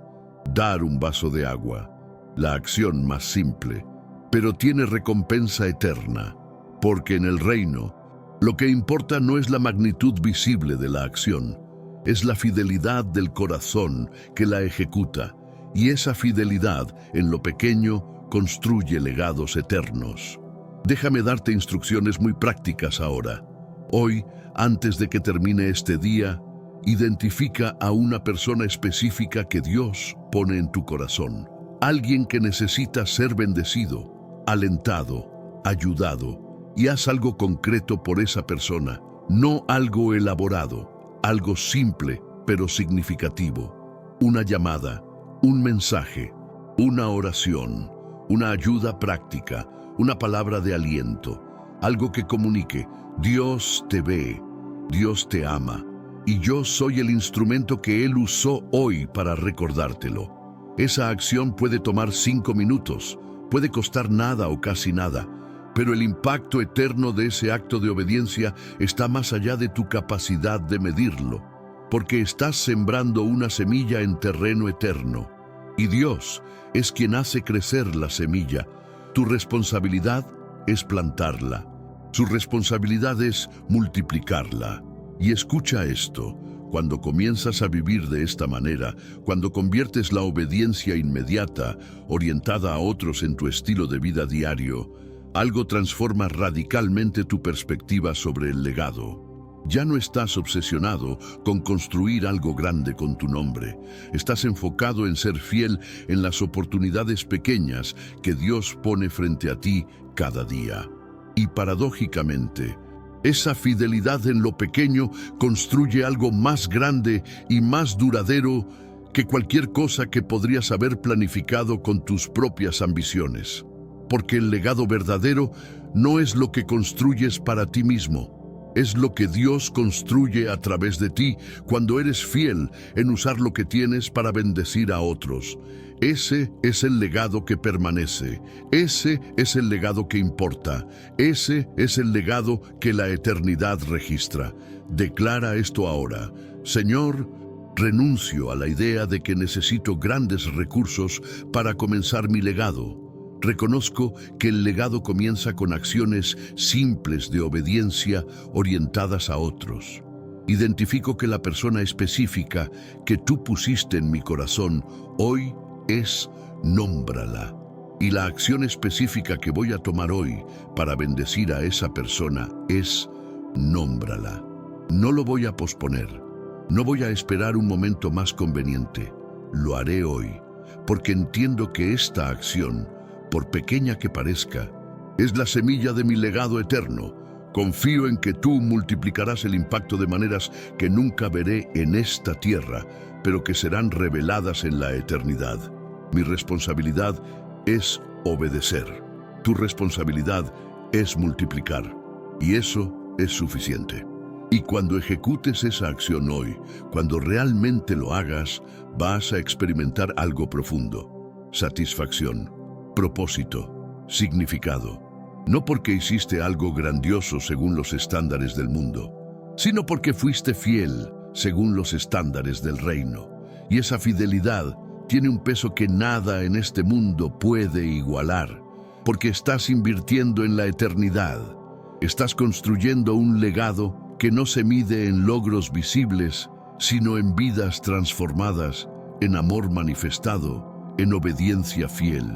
Dar un vaso de agua, la acción más simple, pero tiene recompensa eterna, porque en el reino lo que importa no es la magnitud visible de la acción, es la fidelidad del corazón que la ejecuta, y esa fidelidad en lo pequeño construye legados eternos. Déjame darte instrucciones muy prácticas ahora. Hoy, antes de que termine este día, identifica a una persona específica que Dios pone en tu corazón. Alguien que necesita ser bendecido, alentado, ayudado, y haz algo concreto por esa persona, no algo elaborado, algo simple pero significativo. Una llamada, un mensaje, una oración, una ayuda práctica, una palabra de aliento, algo que comunique: Dios te ve, Dios te ama, y yo soy el instrumento que Él usó hoy para recordártelo. Esa acción puede tomar 5 minutos, puede costar nada o casi nada, pero el impacto eterno de ese acto de obediencia está más allá de tu capacidad de medirlo, porque estás sembrando una semilla en terreno eterno, y Dios es quien hace crecer la semilla. Tu responsabilidad es plantarla, su responsabilidad es multiplicarla. Y escucha esto: cuando comienzas a vivir de esta manera, cuando conviertes la obediencia inmediata, orientada a otros en tu estilo de vida diario, algo transforma radicalmente tu perspectiva sobre el legado. Ya no estás obsesionado con construir algo grande con tu nombre. Estás enfocado en ser fiel en las oportunidades pequeñas que Dios pone frente a ti cada día. Y paradójicamente, esa fidelidad en lo pequeño construye algo más grande y más duradero que cualquier cosa que podrías haber planificado con tus propias ambiciones. Porque el legado verdadero no es lo que construyes para ti mismo, es lo que Dios construye a través de ti cuando eres fiel en usar lo que tienes para bendecir a otros. Ese es el legado que permanece, ese es el legado que importa, ese es el legado que la eternidad registra. Declara esto ahora: Señor, renuncio a la idea de que necesito grandes recursos para comenzar mi legado. Reconozco que el legado comienza con acciones simples de obediencia orientadas a otros. Identifico que la persona específica que tú pusiste en mi corazón hoy es: nómbrala. Y la acción específica que voy a tomar hoy para bendecir a esa persona es: nómbrala. No lo voy a posponer. No voy a esperar un momento más conveniente. Lo haré hoy, porque entiendo que esta acción, por pequeña que parezca, es la semilla de mi legado eterno. Confío en que tú multiplicarás el impacto de maneras que nunca veré en esta tierra, pero que serán reveladas en la eternidad. Mi responsabilidad es obedecer. Tu responsabilidad es multiplicar. Y eso es suficiente. Y cuando ejecutes esa acción hoy, cuando realmente lo hagas, vas a experimentar algo profundo: satisfacción, propósito, significado. No porque hiciste algo grandioso según los estándares del mundo, sino porque fuiste fiel según los estándares del reino. Y esa fidelidad tiene un peso que nada en este mundo puede igualar. porque estás invirtiendo en la eternidad. Estás construyendo un legado que no se mide en logros visibles, sino en vidas transformadas, en amor manifestado, en obediencia fiel.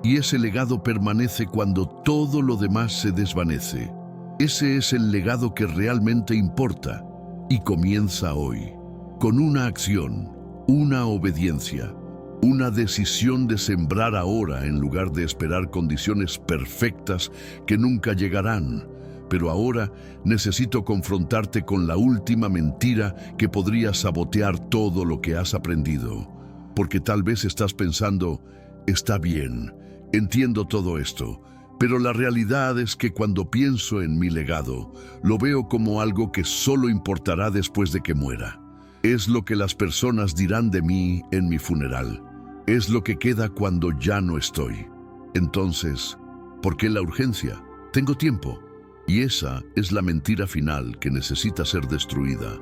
Y ese legado permanece cuando todo lo demás se desvanece. Ese es el legado que realmente importa y comienza hoy, con una acción, una obediencia, una decisión de sembrar ahora en lugar de esperar condiciones perfectas que nunca llegarán. Pero ahora necesito confrontarte con la última mentira que podría sabotear todo lo que has aprendido. Porque tal vez estás pensando, está bien, entiendo todo esto, pero la realidad es que cuando pienso en mi legado, lo veo como algo que solo importará después de que muera. Es lo que las personas dirán de mí en mi funeral. Es lo que queda cuando ya no estoy. Entonces, ¿por qué la urgencia? Tengo tiempo. Y esa es la mentira final que necesita ser destruida.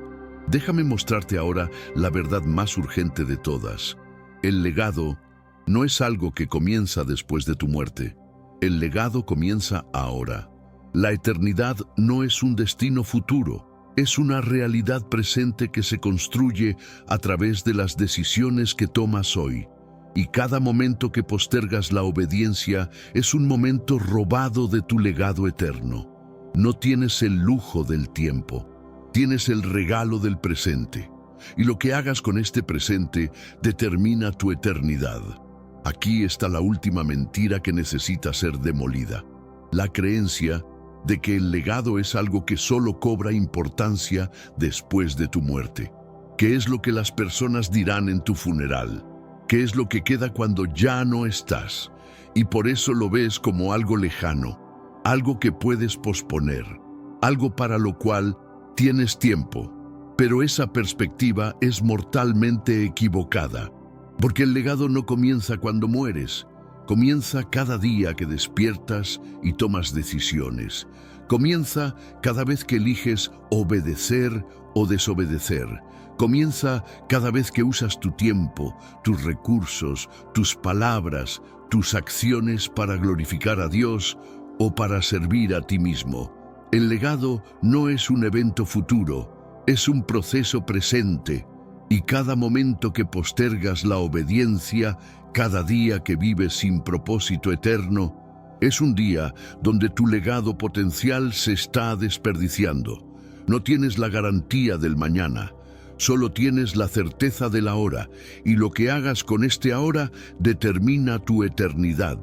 Déjame mostrarte ahora la verdad más urgente de todas. El legado no es algo que comienza después de tu muerte. El legado comienza ahora. La eternidad no es un destino futuro. Es una realidad presente que se construye a través de las decisiones que tomas hoy. Y cada momento que postergas la obediencia es un momento robado de tu legado eterno. No tienes el lujo del tiempo, tienes el regalo del presente. Y lo que hagas con este presente determina tu eternidad. Aquí está la última mentira que necesita ser demolida. La creencia de que el legado es algo que solo cobra importancia después de tu muerte. ¿Qué es lo que las personas dirán en tu funeral? ¿Qué es lo que queda cuando ya no estás? Y por eso lo ves como algo lejano, algo que puedes posponer, algo para lo cual tienes tiempo. Pero esa perspectiva es mortalmente equivocada, porque el legado no comienza cuando mueres. Comienza cada día que despiertas y tomas decisiones. Comienza cada vez que eliges obedecer o desobedecer. Comienza cada vez que usas tu tiempo, tus recursos, tus palabras, tus acciones para glorificar a Dios o para servir a ti mismo. El legado no es un evento futuro, es un proceso presente. Y cada momento que postergas la obediencia, cada día que vives sin propósito eterno, es un día donde tu legado potencial se está desperdiciando. No tienes la garantía del mañana, solo tienes la certeza del ahora, y lo que hagas con este ahora determina tu eternidad.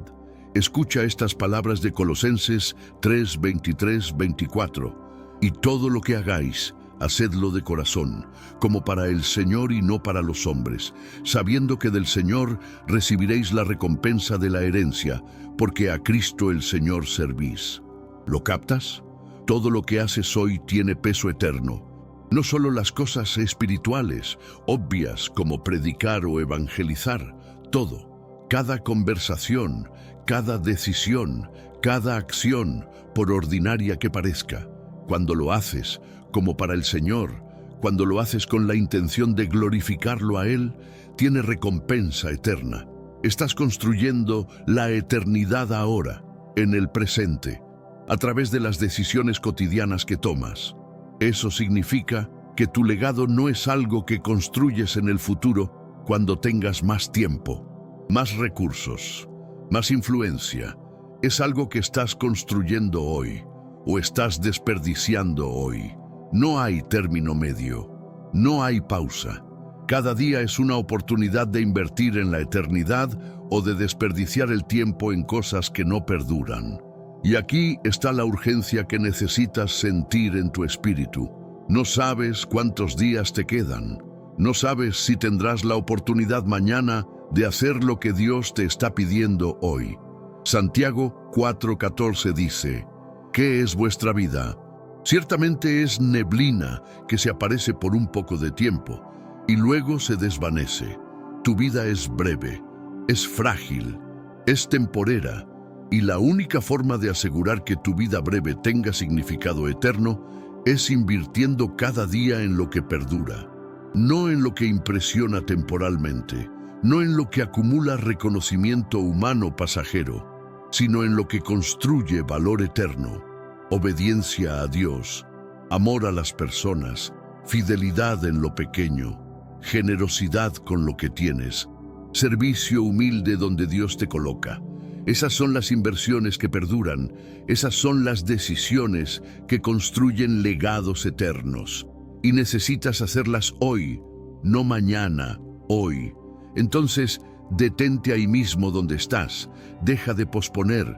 Escucha estas palabras de Colosenses 3, 23, 24. Y todo lo que hagáis, hacedlo de corazón, como para el Señor y no para los hombres, sabiendo que del Señor recibiréis la recompensa de la herencia, porque a Cristo el Señor servís. ¿Lo captas? Todo lo que haces hoy tiene peso eterno. No solo las cosas espirituales, obvias como predicar o evangelizar, todo, cada conversación, cada decisión, cada acción, por ordinaria que parezca, cuando lo haces como para el Señor, cuando lo haces con la intención de glorificarlo a Él, tiene recompensa eterna. Estás construyendo la eternidad ahora, en el presente, a través de las decisiones cotidianas que tomas. Eso significa que tu legado no es algo que construyes en el futuro cuando tengas más tiempo, más recursos, más influencia. Es algo que estás construyendo hoy o estás desperdiciando hoy. No hay término medio, no hay pausa. Cada día es una oportunidad de invertir en la eternidad o de desperdiciar el tiempo en cosas que no perduran. Y aquí está la urgencia que necesitas sentir en tu espíritu. No sabes cuántos días te quedan. No sabes si tendrás la oportunidad mañana de hacer lo que Dios te está pidiendo hoy. Santiago 4:14 dice, ¿qué es vuestra vida? Ciertamente es neblina que se aparece por un poco de tiempo y luego se desvanece. Tu vida es breve, es frágil, es temporera, y la única forma de asegurar que tu vida breve tenga significado eterno es invirtiendo cada día en lo que perdura, no en lo que impresiona temporalmente, no en lo que acumula reconocimiento humano pasajero, sino en lo que construye valor eterno: obediencia a Dios, amor a las personas, fidelidad en lo pequeño, generosidad con lo que tienes, servicio humilde donde Dios te coloca. Esas son las inversiones que perduran, esas son las decisiones que construyen legados eternos. Y necesitas hacerlas hoy, no mañana, hoy. Entonces, detente ahí mismo donde estás, deja de posponer,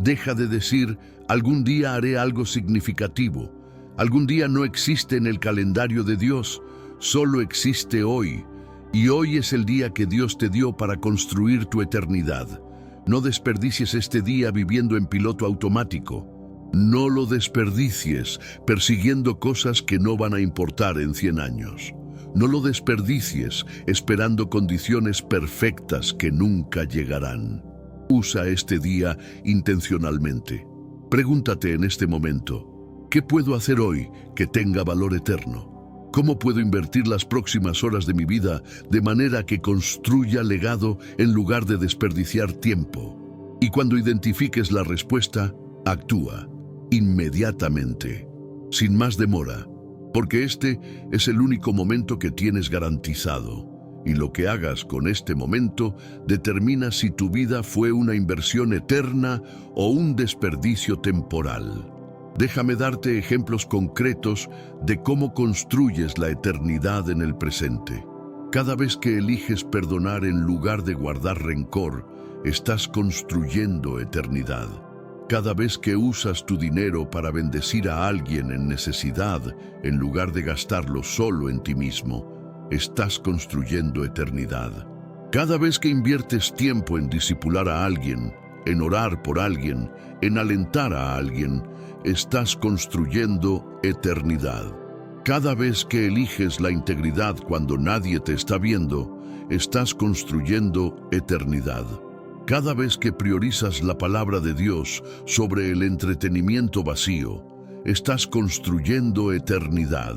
deja de decir, algún día haré algo significativo. Algún día no existe en el calendario de Dios, solo existe hoy. Y hoy es el día que Dios te dio para construir tu eternidad. No desperdicies este día viviendo en piloto automático. No lo desperdicies persiguiendo cosas que no van a importar en 100 años. No lo desperdicies esperando condiciones perfectas que nunca llegarán. Usa este día intencionalmente. Pregúntate en este momento, ¿qué puedo hacer hoy que tenga valor eterno? ¿Cómo puedo invertir las próximas horas de mi vida de manera que construya legado en lugar de desperdiciar tiempo? Y cuando identifiques la respuesta, actúa inmediatamente, sin más demora, porque este es el único momento que tienes garantizado. Y lo que hagas con este momento determina si tu vida fue una inversión eterna o un desperdicio temporal. Déjame darte ejemplos concretos de cómo construyes la eternidad en el presente. Cada vez que eliges perdonar en lugar de guardar rencor, estás construyendo eternidad. Cada vez que usas tu dinero para bendecir a alguien en necesidad, en lugar de gastarlo solo en ti mismo, estás construyendo eternidad. Cada vez que inviertes tiempo en discipular a alguien, en orar por alguien, en alentar a alguien, estás construyendo eternidad. Cada vez que eliges la integridad cuando nadie te está viendo, estás construyendo eternidad. Cada vez que priorizas la palabra de Dios sobre el entretenimiento vacío, estás construyendo eternidad.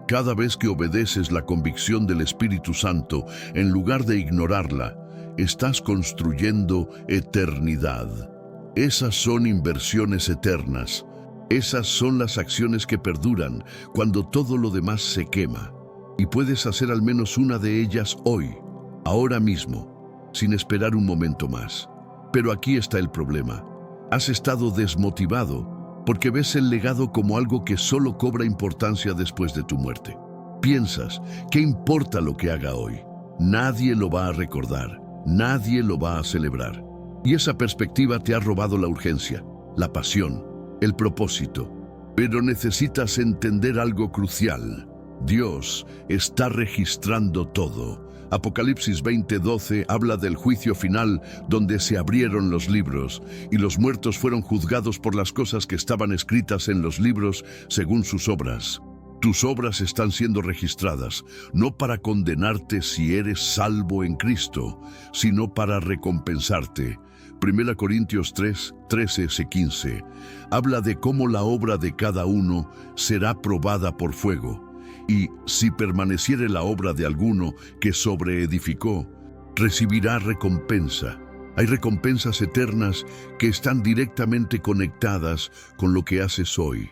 Cada vez que obedeces la convicción del Espíritu Santo en lugar de ignorarla, estás construyendo eternidad. Esas son inversiones eternas. Esas son las acciones que perduran cuando todo lo demás se quema. Y puedes hacer al menos una de ellas hoy, ahora mismo, sin esperar un momento más. Pero aquí está el problema. Has estado desmotivado porque ves el legado como algo que solo cobra importancia después de tu muerte. Piensas, ¿qué importa lo que haga hoy? Nadie lo va a recordar, nadie lo va a celebrar. Y esa perspectiva te ha robado la urgencia, la pasión, el propósito. Pero necesitas entender algo crucial. Dios está registrando todo. Apocalipsis 20:12 habla del juicio final donde se abrieron los libros y los muertos fueron juzgados por las cosas que estaban escritas en los libros según sus obras. Tus obras están siendo registradas, no para condenarte si eres salvo en Cristo, sino para recompensarte. 1 Corintios 3, 13-15 habla de cómo la obra de cada uno será probada por fuego. Y si permaneciere la obra de alguno que sobreedificó, recibirá recompensa. Hay recompensas eternas que están directamente conectadas con lo que haces hoy.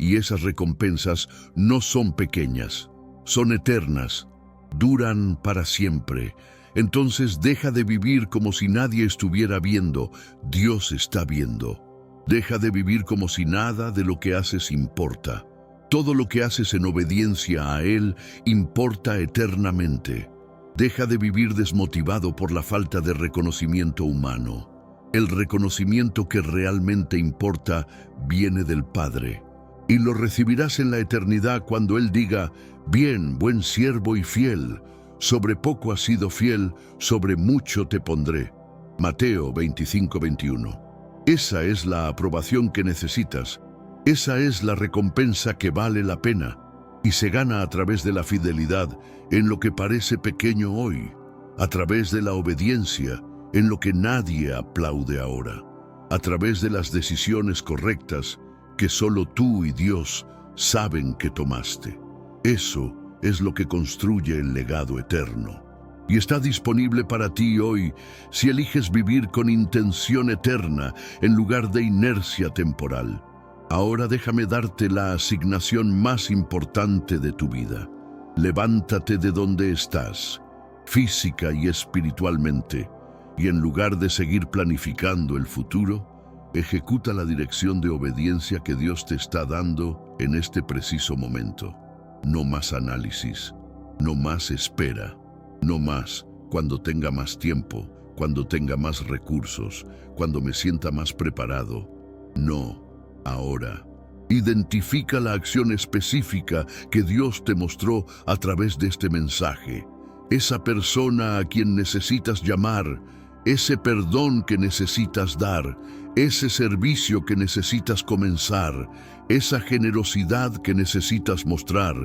Y esas recompensas no son pequeñas, son eternas, duran para siempre. Entonces deja de vivir como si nadie estuviera viendo. Dios está viendo. Deja de vivir como si nada de lo que haces importa. Todo lo que haces en obediencia a Él importa eternamente. Deja de vivir desmotivado por la falta de reconocimiento humano. El reconocimiento que realmente importa viene del Padre. Y lo recibirás en la eternidad cuando Él diga, bien, buen siervo y fiel, sobre poco has sido fiel, sobre mucho te pondré. Mateo 25:21. Esa es la aprobación que necesitas. Esa es la recompensa que vale la pena y se gana a través de la fidelidad en lo que parece pequeño hoy, a través de la obediencia en lo que nadie aplaude ahora, a través de las decisiones correctas que solo tú y Dios saben que tomaste. Eso es lo que construye el legado eterno. y está disponible para ti hoy si eliges vivir con intención eterna en lugar de inercia temporal. Ahora déjame darte la asignación más importante de tu vida. Levántate de donde estás, física y espiritualmente, y en lugar de seguir planificando el futuro, ejecuta la dirección de obediencia que Dios te está dando en este preciso momento. No más análisis, no más espera, no más cuando tenga más tiempo, cuando tenga más recursos, cuando me sienta más preparado. No, ahora. Identifica la acción específica que Dios te mostró a través de este mensaje. Esa persona a quien necesitas llamar, ese perdón que necesitas dar, ese servicio que necesitas comenzar, esa generosidad que necesitas mostrar,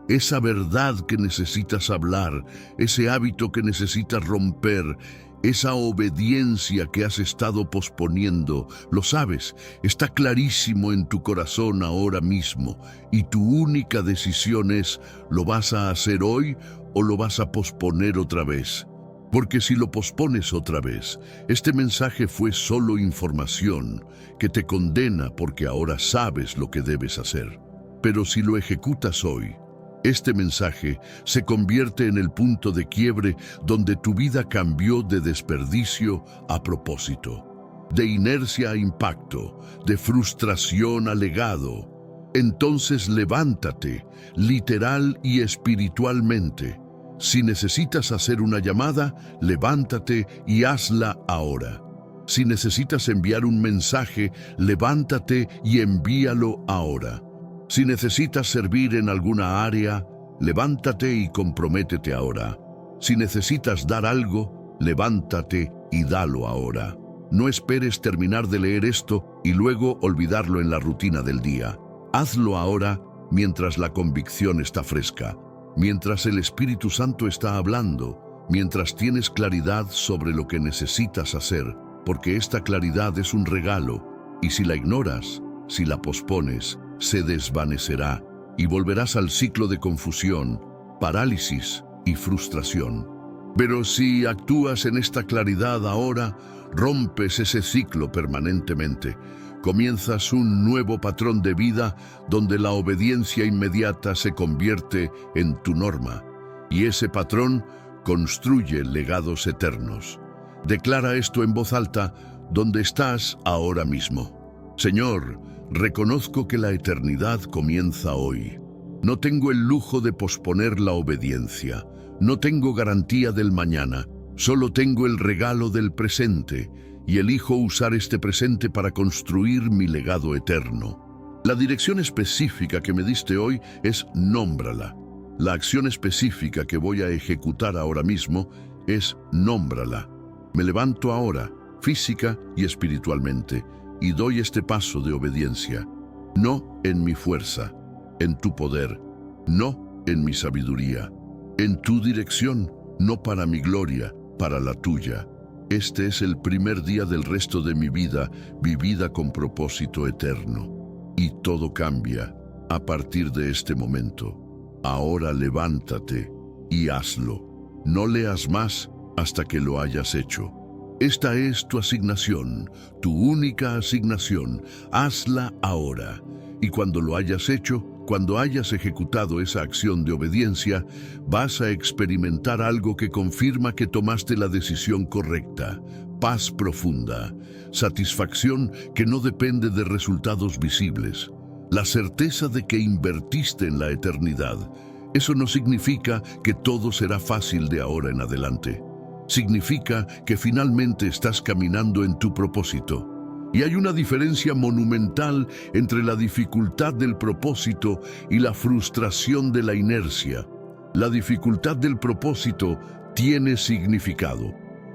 esa verdad que necesitas hablar, ese hábito que necesitas romper, esa obediencia que has estado posponiendo. Lo sabes, está clarísimo en tu corazón ahora mismo, y tu única decisión es: ¿lo vas a hacer hoy o lo vas a posponer otra vez? Porque si lo pospones otra vez, este mensaje fue solo información que te condena porque ahora sabes lo que debes hacer. Pero si lo ejecutas hoy, este mensaje se convierte en el punto de quiebre donde tu vida cambió de desperdicio a propósito, de inercia a impacto, de frustración a legado. Entonces levántate, literal y espiritualmente. Si necesitas hacer una llamada, levántate y hazla ahora. Si necesitas enviar un mensaje, levántate y envíalo ahora. Si necesitas servir en alguna área, levántate y comprométete ahora. Si necesitas dar algo, levántate y dalo ahora. No esperes terminar de leer esto y luego olvidarlo en la rutina del día. Hazlo ahora mientras la convicción está fresca, mientras el Espíritu Santo está hablando, mientras tienes claridad sobre lo que necesitas hacer, porque esta claridad es un regalo, y si la ignoras, si la pospones, se desvanecerá y volverás al ciclo de confusión, parálisis y frustración. Pero si actúas en esta claridad ahora, rompes ese ciclo permanentemente. Comienzas un nuevo patrón de vida donde la obediencia inmediata se convierte en tu norma, y ese patrón construye legados eternos. Declara esto en voz alta donde estás ahora mismo. Señor, reconozco que la eternidad comienza hoy. No tengo el lujo de posponer la obediencia. No tengo garantía del mañana. Solo tengo el regalo del presente, y elijo usar este presente para construir mi legado eterno. La dirección específica que me diste hoy es nómbrala. La acción específica que voy a ejecutar ahora mismo es nómbrala. Me levanto ahora, física y espiritualmente, y doy este paso de obediencia. No en mi fuerza, en tu poder, no en mi sabiduría, en tu dirección, no para mi gloria, para la tuya. Este es el primer día del resto de mi vida, vivida con propósito eterno. Y todo cambia a partir de este momento. Ahora levántate y hazlo. No leas más hasta que lo hayas hecho. Esta es tu asignación, tu única asignación. Hazla ahora. Y cuando lo hayas hecho, cuando hayas ejecutado esa acción de obediencia, vas a experimentar algo que confirma que tomaste la decisión correcta. Paz profunda, satisfacción que no depende de resultados visibles, la certeza de que invertiste en la eternidad. Eso no significa que todo será fácil de ahora en adelante. Significa que finalmente estás caminando en tu propósito. Y hay una diferencia monumental entre la dificultad del propósito y la frustración de la inercia. La dificultad del propósito tiene significado.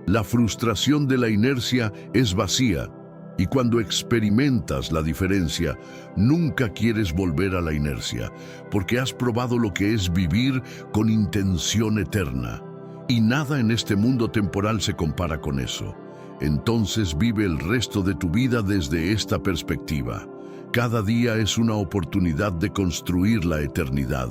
La frustración de la inercia es vacía. Y cuando experimentas la diferencia, nunca quieres volver a la inercia, porque has probado lo que es vivir con intención eterna. Y nada en este mundo temporal se compara con eso. Entonces vive el resto de tu vida desde esta perspectiva. Cada día es una oportunidad de construir la eternidad.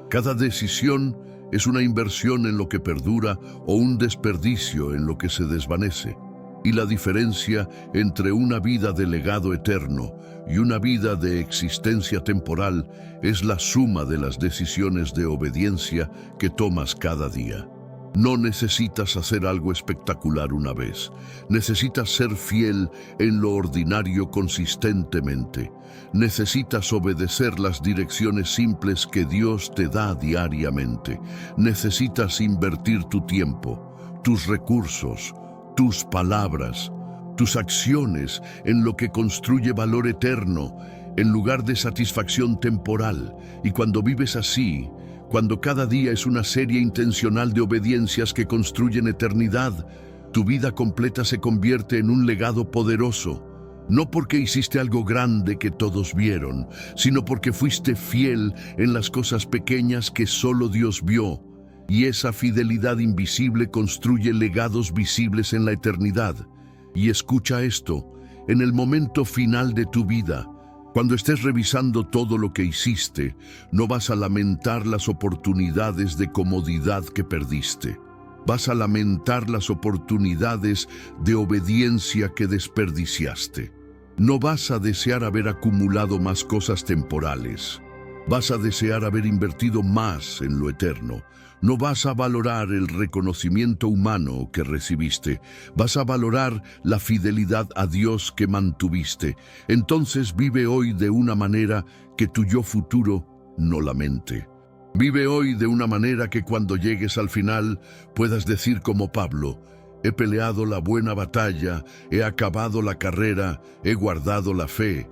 Cada decisión es una inversión en lo que perdura o un desperdicio en lo que se desvanece. Y la diferencia entre una vida de legado eterno y una vida de existencia temporal es la suma de las decisiones de obediencia que tomas cada día. No necesitas hacer algo espectacular una vez. Necesitas ser fiel en lo ordinario consistentemente. Necesitas obedecer las direcciones simples que Dios te da diariamente. Necesitas invertir tu tiempo, tus recursos, tus palabras, tus acciones en lo que construye valor eterno, en lugar de satisfacción temporal. Y cuando vives así, cuando cada día es una serie intencional de obediencias que construyen eternidad, tu vida completa se convierte en un legado poderoso. No porque hiciste algo grande que todos vieron, sino porque fuiste fiel en las cosas pequeñas que solo Dios vio. Y esa fidelidad invisible construye legados visibles en la eternidad. Y escucha esto, en el momento final de tu vida, cuando estés revisando todo lo que hiciste, no vas a lamentar las oportunidades de comodidad que perdiste. Vas a lamentar las oportunidades de obediencia que desperdiciaste. No vas a desear haber acumulado más cosas temporales. Vas a desear haber invertido más en lo eterno. No vas a valorar el reconocimiento humano que recibiste. Vas a valorar la fidelidad a Dios que mantuviste. Entonces vive hoy de una manera que tu yo futuro no lamente. Vive hoy de una manera que cuando llegues al final puedas decir como Pablo: he peleado la buena batalla, he acabado la carrera, he guardado la fe.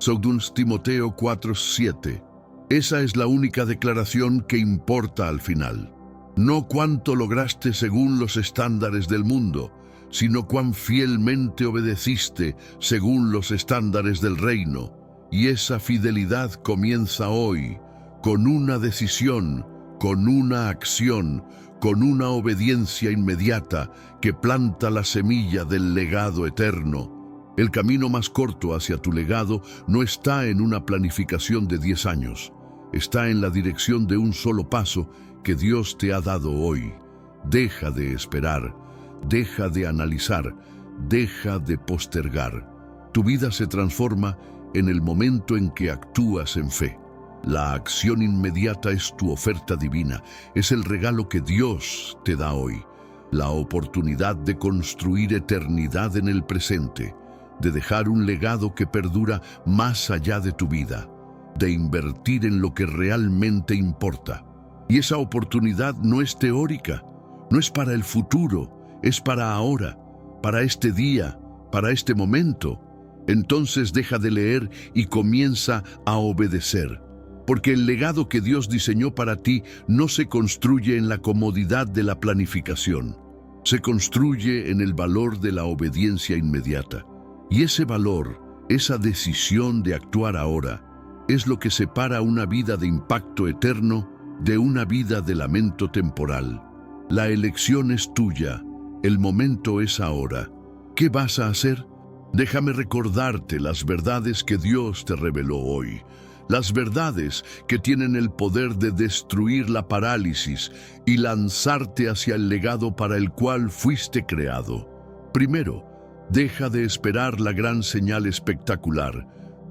2 Timoteo 4:7. Esa es la única declaración que importa al final. No cuánto lograste según los estándares del mundo, sino cuán fielmente obedeciste según los estándares del reino. Y esa fidelidad comienza hoy, con una decisión, con una acción, con una obediencia inmediata que planta la semilla del legado eterno. El camino más corto hacia tu legado no está en una planificación de 10 años. Está en la dirección de un solo paso que Dios te ha dado hoy. Deja de esperar, deja de analizar, deja de postergar. Tu vida se transforma en el momento en que actúas en fe. La acción inmediata es tu oferta divina, es el regalo que Dios te da hoy. La oportunidad de construir eternidad en el presente, de dejar un legado que perdura más allá de tu vida, de invertir en lo que realmente importa. Y esa oportunidad no es teórica, no es para el futuro, es para ahora, para este día, para este momento. Entonces deja de leer y comienza a obedecer. Porque el legado que Dios diseñó para ti no se construye en la comodidad de la planificación. Se construye en el valor de la obediencia inmediata. Y ese valor, esa decisión de actuar ahora, es lo que separa una vida de impacto eterno de una vida de lamento temporal. La elección es tuya, el momento es ahora. ¿Qué vas a hacer? Déjame recordarte las verdades que Dios te reveló hoy. Las verdades que tienen el poder de destruir la parálisis y lanzarte hacia el legado para el cual fuiste creado. Primero, deja de esperar la gran señal espectacular.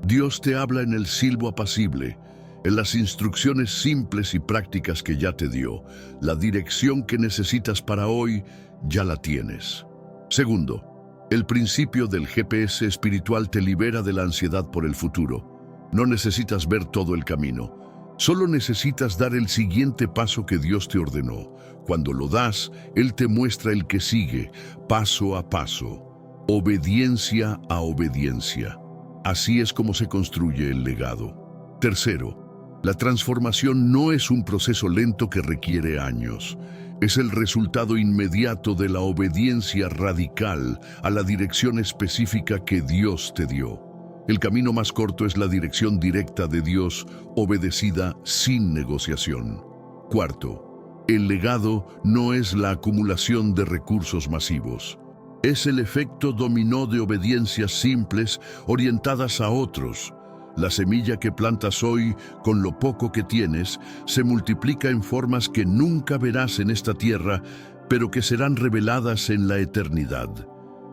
Dios te habla en el silbo apacible, en las instrucciones simples y prácticas que ya te dio. La dirección que necesitas para hoy ya la tienes. Segundo, el principio del GPS espiritual te libera de la ansiedad por el futuro. No necesitas ver todo el camino. Solo necesitas dar el siguiente paso que Dios te ordenó. Cuando lo das, Él te muestra el que sigue, paso a paso, obediencia a obediencia. Así es como se construye el legado. Tercero, la transformación no es un proceso lento que requiere años. Es el resultado inmediato de la obediencia radical a la dirección específica que Dios te dio. El camino más corto es la dirección directa de Dios, obedecida sin negociación. Cuarto, el legado no es la acumulación de recursos masivos. Es el efecto dominó de obediencias simples orientadas a otros. La semilla que plantas hoy, con lo poco que tienes, se multiplica en formas que nunca verás en esta tierra, pero que serán reveladas en la eternidad.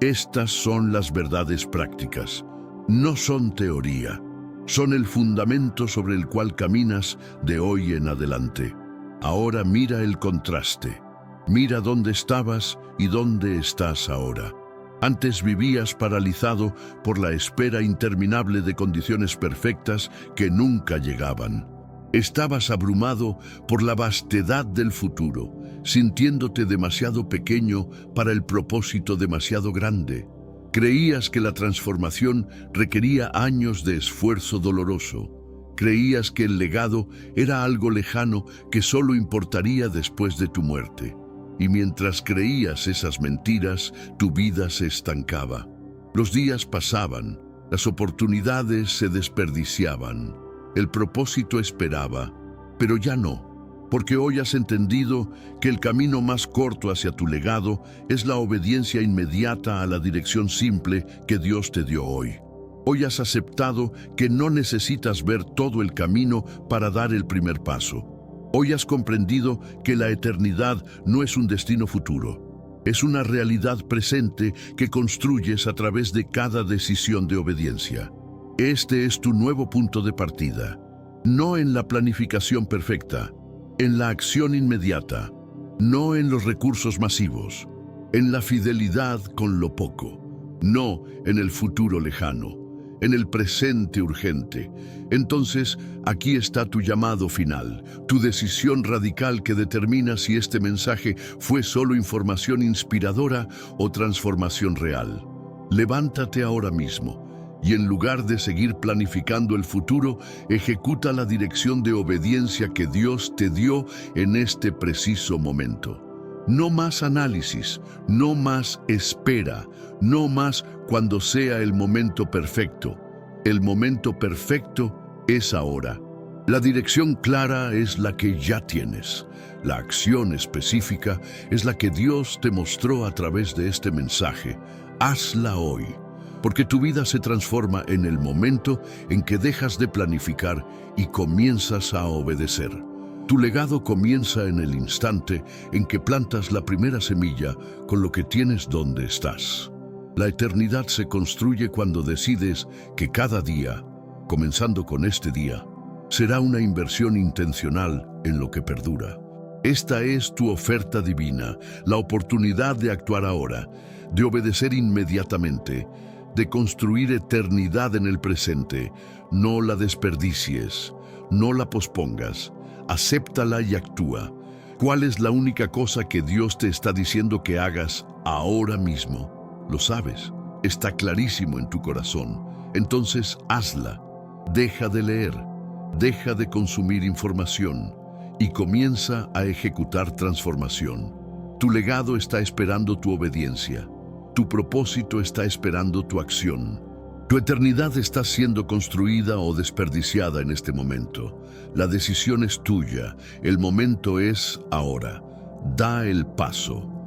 Estas son las verdades prácticas. No son teoría. Son el fundamento sobre el cual caminas de hoy en adelante. Ahora mira el contraste. Mira dónde estabas y dónde estás ahora. Antes vivías paralizado por la espera interminable de condiciones perfectas que nunca llegaban. Estabas abrumado por la vastedad del futuro, sintiéndote demasiado pequeño para el propósito demasiado grande. Creías que la transformación requería años de esfuerzo doloroso. Creías que el legado era algo lejano que solo importaría después de tu muerte. Y mientras creías esas mentiras, tu vida se estancaba. Los días pasaban, las oportunidades se desperdiciaban, el propósito esperaba, pero ya no, porque hoy has entendido que el camino más corto hacia tu legado es la obediencia inmediata a la dirección simple que Dios te dio hoy. Hoy has aceptado que no necesitas ver todo el camino para dar el primer paso. Hoy has comprendido que la eternidad no es un destino futuro, es una realidad presente que construyes a través de cada decisión de obediencia. Este es tu nuevo punto de partida, no en la planificación perfecta, en la acción inmediata, no en los recursos masivos, en la fidelidad con lo poco, no en el futuro lejano, en el presente urgente. Entonces, aquí está tu llamado final, tu decisión radical que determina si este mensaje fue solo información inspiradora o transformación real. Levántate ahora mismo y en lugar de seguir planificando el futuro, ejecuta la dirección de obediencia que Dios te dio en este preciso momento. No más análisis, no más espera, no más cuando sea el momento perfecto. El momento perfecto es ahora. La dirección clara es la que ya tienes. La acción específica es la que Dios te mostró a través de este mensaje. Hazla hoy, porque tu vida se transforma en el momento en que dejas de planificar y comienzas a obedecer. Tu legado comienza en el instante en que plantas la primera semilla con lo que tienes donde estás. La eternidad se construye cuando decides que cada día, comenzando con este día, será una inversión intencional en lo que perdura. Esta es tu oferta divina, la oportunidad de actuar ahora, de obedecer inmediatamente, de construir eternidad en el presente. No la desperdicies, no la pospongas. Acéptala y actúa. ¿Cuál es la única cosa que Dios te está diciendo que hagas ahora mismo? Lo sabes, está clarísimo en tu corazón. Entonces hazla. Deja de leer, deja de consumir información y comienza a ejecutar transformación. Tu legado está esperando tu obediencia. Tu propósito está esperando tu acción. Tu eternidad está siendo construida o desperdiciada en este momento. La decisión es tuya. El momento es ahora. Da el paso.